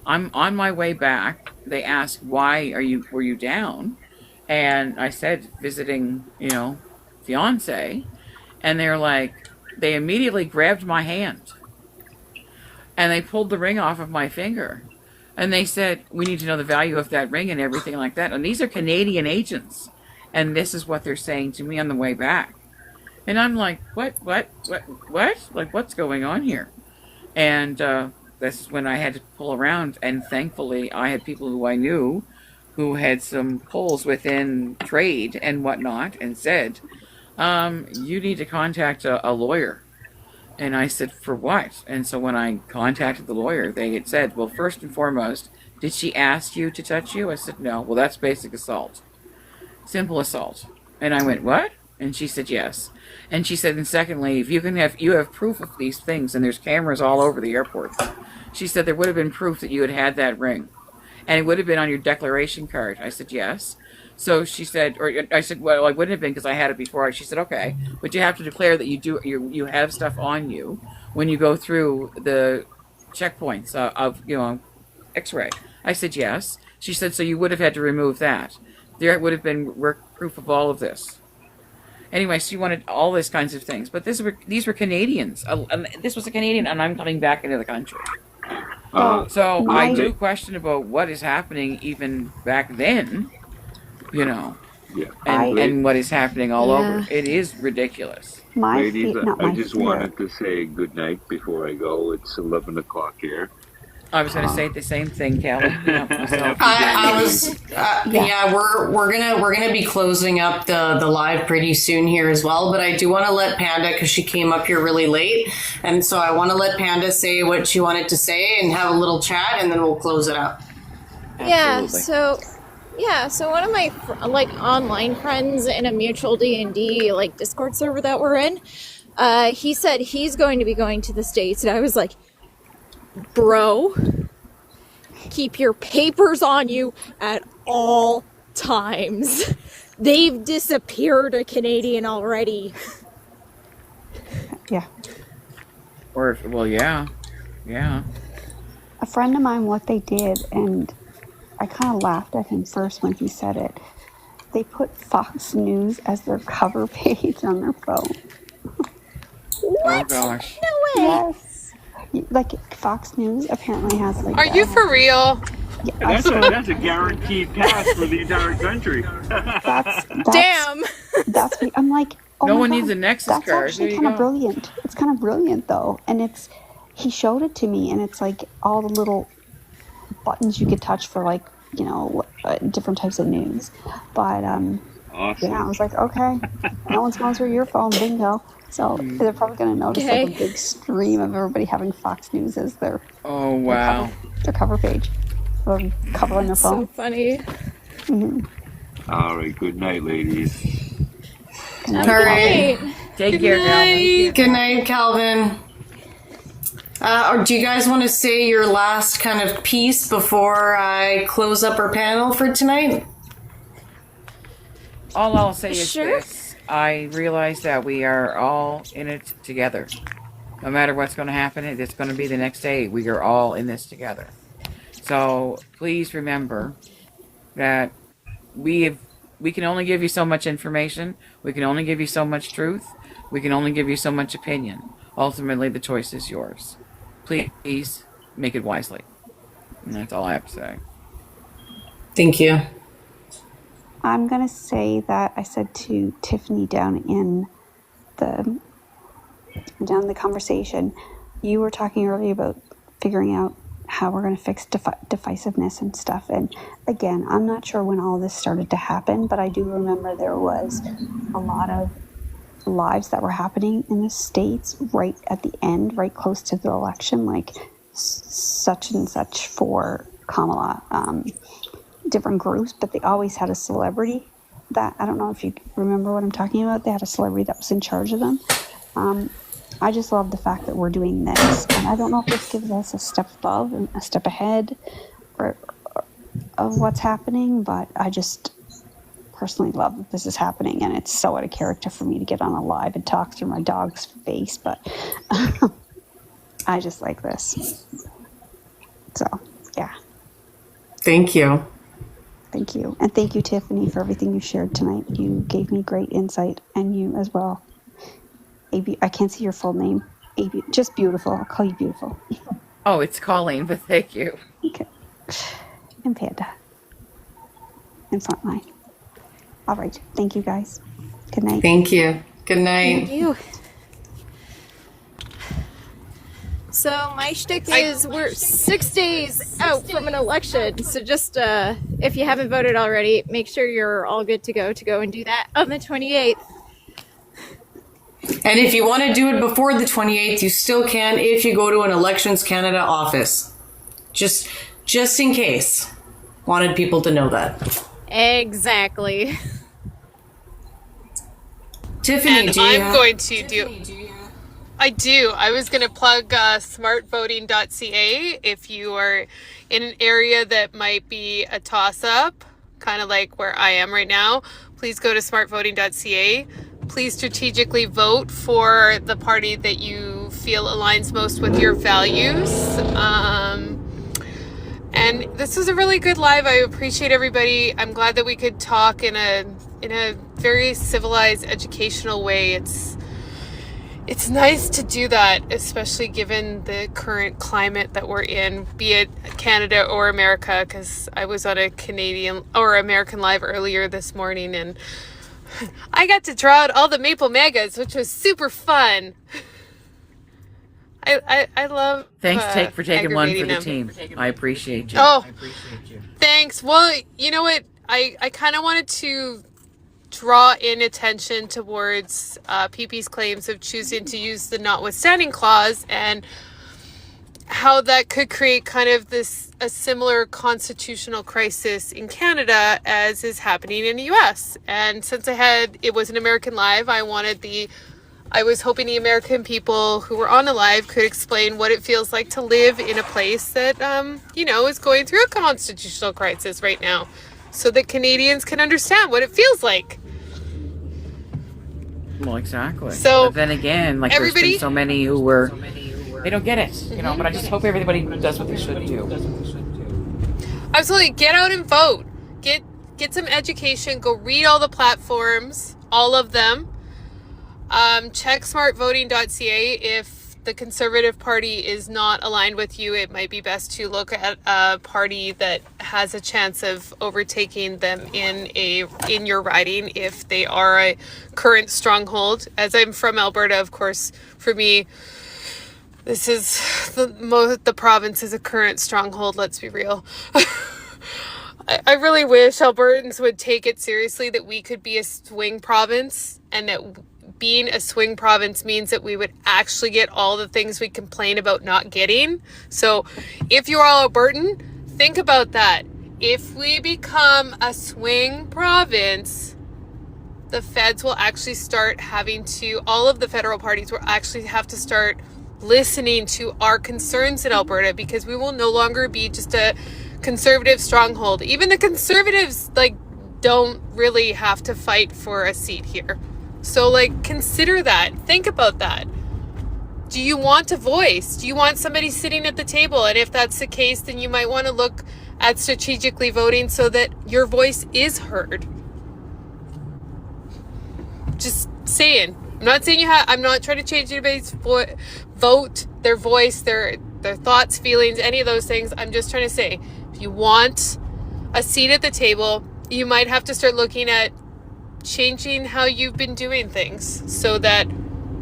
I'm on my way back. They asked, were you down? And I said, visiting, fiance. And they're like, they immediately grabbed my hand and they pulled the ring off of my finger. And they said, we need to know the value of that ring and everything like that. And these are Canadian agents. And this is what they're saying to me on the way back. And I'm like, what? Like, what's going on here? And this is when I had to pull around. And thankfully, I had people who I knew who had some pulls within trade and whatnot and said, you need to contact a lawyer. And I said, for what? And so when I contacted the lawyer, they had said, well, first and foremost, did she ask you to touch you? I said, no. Well, that's basic assault. Simple assault. And I went, what? And she said, yes. And she said, and secondly, if you have proof of these things, and there's cameras all over the airport, she said there would have been proof that you had that ring. And it would have been on your declaration card. I said, yes. So she said, or I said, well, I wouldn't have been because I had it before. She said, okay, but you have to declare that you have stuff on you when you go through the checkpoints of X-ray. I said, yes. She said, so you would have had to remove that. There would have been proof of all of this. Anyway, she wanted all these kinds of things, but these were Canadians. This was a Canadian, and I'm coming back into the country. So I do question about what is happening even back then. And what is happening all over. It is ridiculous. Ladies, I just wanted to say good night before I go. It's 11 o'clock here. I was going to say the same thing, Kelly. We're gonna be closing up the live pretty soon here as well. But I do want to let Panda, because she came up here really late, and so I want to let Panda say what she wanted to say and have a little chat, and then we'll close it up. Absolutely. So one of my online friends in a mutual D&D Discord server that we're in, he said he's going to be going to the States, and I was like, bro, keep your papers on you at all times. They've disappeared a Canadian already. Yeah. Yeah. A friend of mine, what they did, and I kind of laughed at him first when he said it. They put Fox News as their cover page on their phone. What? Oh gosh. No way. Yes. Fox News apparently has Are you for real? Yeah, that's a guaranteed pass for the entire country. Damn. That's me. I'm like, oh no my one God, needs a Nexus that's card. actually kind of brilliant. It's kind of brilliant though, and he showed it to me, and it's like all the little buttons you could touch for different types of news. But awesome. yeah, I was like, okay, no one's going through your phone, bingo. So they're probably going to notice a big stream of everybody having Fox News as their their cover page, or cover on their phone. So funny. Mm-hmm. All right, good night, ladies. All right. Take care, Calvin. Good night, Calvin. Or do you guys want to say your last kind of piece before I close up our panel for tonight? All I'll say is Sure. this. I realize that we are all in it together. No matter what's going to happen, it's going to be the next day. We are all in this together. So please remember that we can only give you so much information. We can only give you so much truth. We can only give you so much opinion. Ultimately, the choice is yours. Please make it wisely. And that's all I have to say. Thank you. I'm going to say that I said to Tiffany down in the conversation, you were talking earlier about figuring out how we're going to fix divisiveness and stuff. And again, I'm not sure when all this started to happen, but I do remember there was a lot of lives that were happening in the States right at the end, right close to the election, like such and such for Kamala, different groups, but they always had a celebrity that, I don't know if you remember what I'm talking about, they had a celebrity that was in charge of them. I just love the fact that we're doing this, and I don't know if this gives us a step above and a step ahead of what's happening, but I just personally love that this is happening, and it's so out of character for me to get on a live and talk through my dog's face, but I just like this. So, yeah. Thank you. Thank you. And thank you, Tiffany, for everything you shared tonight. You gave me great insight, and you as well. I can't see your full name. Just beautiful. I'll call you beautiful. Oh, it's Colleen, but thank you. Okay. And Panda. And Frontline. All right. Thank you, guys. Good night. Thank you. Good night. Thank you. So my shtick is we're 6 days out from an election. So just if you haven't voted already, make sure you're all good to go and do that on the 28th. And if you want to do it before the 28th, you still can if you go to an Elections Canada office. Just in case. Wanted people to know that. Exactly. Tiffany, And do you I'm have... going to do. I do. I was going to plug smartvoting.ca if you are in an area that might be a toss-up, kind of like where I am right now. Please go to smartvoting.ca. Please strategically vote for the party that you feel aligns most with your values. And this was a really good live. I appreciate everybody. I'm glad that we could talk in a very civilized, educational way. It's nice to do that, especially given the current climate that we're in, be it Canada or America, because I was on a Canadian or American Live earlier this morning, and I got to draw out all the Maple Megas, which was super fun. I love Thanks, Take, for taking one for aggravating the them. team. I appreciate you. Oh, thanks. Well, you know what? I kind of wanted to draw in attention towards PP's claims of choosing to use the notwithstanding clause and how that could create kind of a similar constitutional crisis in Canada as is happening in the US. And since it was an American Live, I was hoping the American people who were on the live could explain what it feels like to live in a place that, is going through a constitutional crisis right now, so that Canadians can understand what it feels like. Well, exactly. So, but then again, like there's everybody- been so many who they don't get it, but I just hope everybody does what they should do. Absolutely. Get out and vote. Get some education. Go read all the platforms, all of them. Check smartvoting.ca. If the Conservative Party is not aligned with you, it might be best to look at a party that has a chance of overtaking them in your riding if they are a current stronghold. As I'm from Alberta, of course, for me, this is the province is a current stronghold. Let's be real. I really wish Albertans would take it seriously that we could be a swing province, and that being a swing province means that we would actually get all the things we complain about not getting. So if you're all Albertan, think about that. If we become a swing province, the feds will actually start all of the federal parties will actually have to start listening to our concerns in Alberta, because we will no longer be just a conservative stronghold. Even the conservatives don't really have to fight for a seat here. So consider that. Think about that. Do you want a voice? Do you want somebody sitting at the table? And if that's the case, then you might want to look at strategically voting so that your voice is heard. Just saying. I'm not saying I'm not trying to change anybody's vote, their voice, their thoughts, feelings, any of those things. I'm just trying to say, if you want a seat at the table, you might have to start looking at changing how you've been doing things so that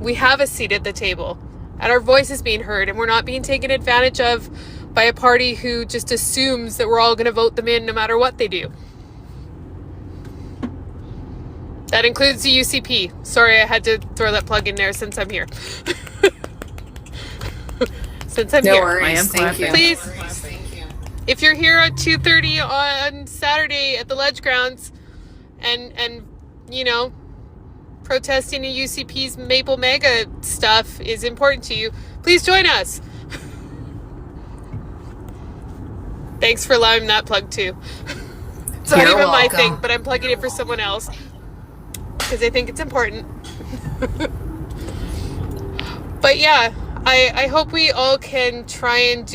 we have a seat at the table and our voice is being heard and we're not being taken advantage of by a party who just assumes that we're all going to vote them in no matter what they do. That includes the UCP. Sorry, I had to throw that plug in there since I'm here. Since I'm No here. worries. Thank you. Please, if you're here at 2:30 on Saturday at the Ledge Grounds and protesting the UCP's Maple Mega stuff is important to you, please join us. Thanks for allowing that plug too. It's not even my thing, but I'm plugging it for someone else because I think it's important. But yeah, I hope we all can try and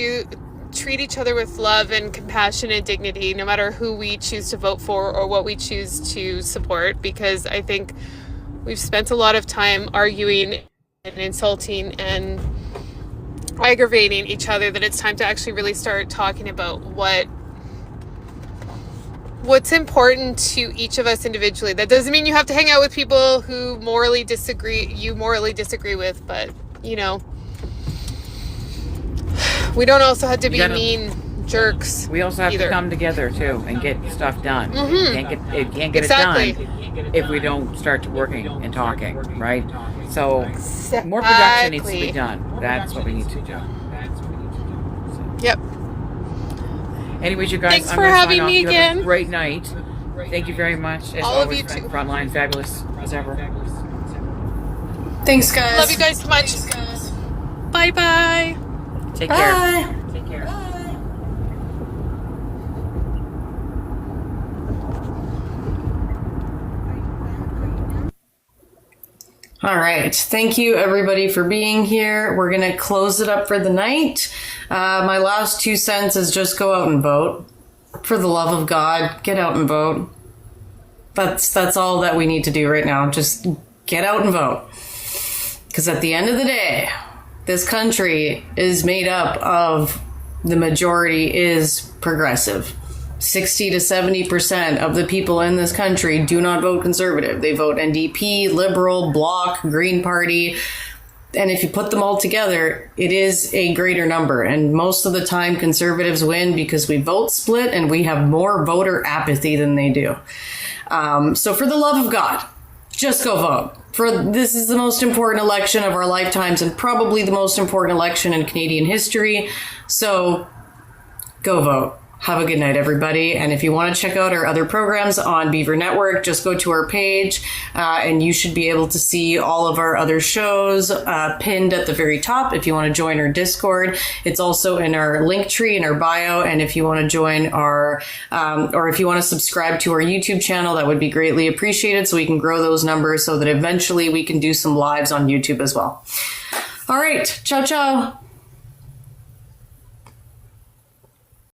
treat each other with love and compassion and dignity, no matter who we choose to vote for or what we choose to support, because I think we've spent a lot of time arguing and insulting and aggravating each other, that it's time to actually really start talking about what's important to each of us individually. That doesn't mean you have to hang out with people who you morally disagree with, but we don't also have to be mean jerks. We also have either. to come together too and get stuff done. Mm-hmm. You can't get it done if we don't start working and talking, right? So more production needs to be done. That's what we need to do. Yep. Anyways, you guys, Thanks I'm for gonna having sign off. me You again. Have a great night. Thank you very much. As All of always, you too. Frontline, fabulous as ever. Thanks, guys. Love you guys so much. Bye bye. Take Bye. care. Take care. All right. Thank you, everybody, for being here. We're going to close it up for the night. My last 2 cents is just go out and vote. For the love of God, get out and vote. That's all that we need to do right now. Just get out and vote. Because at the end of the day, this country is made up of, the majority is progressive. 60 to 70% of the people in this country do not vote conservative. They vote NDP, Liberal, Bloc, Green Party. And if you put them all together, it is a greater number. And most of the time, conservatives win because we vote split and we have more voter apathy than they do. So for the love of God, just go vote. This is the most important election of our lifetimes and probably the most important election in Canadian history. So go vote. Have a good night, everybody. And if you want to check out our other programs on Beaver Network, just go to our page and you should be able to see all of our other shows pinned at the very top. If you want to join our Discord, it's also in our link tree in our bio. And if you want to join or if you want to subscribe to our YouTube channel, that would be greatly appreciated so we can grow those numbers so that eventually we can do some lives on YouTube as well. All right. Ciao, ciao.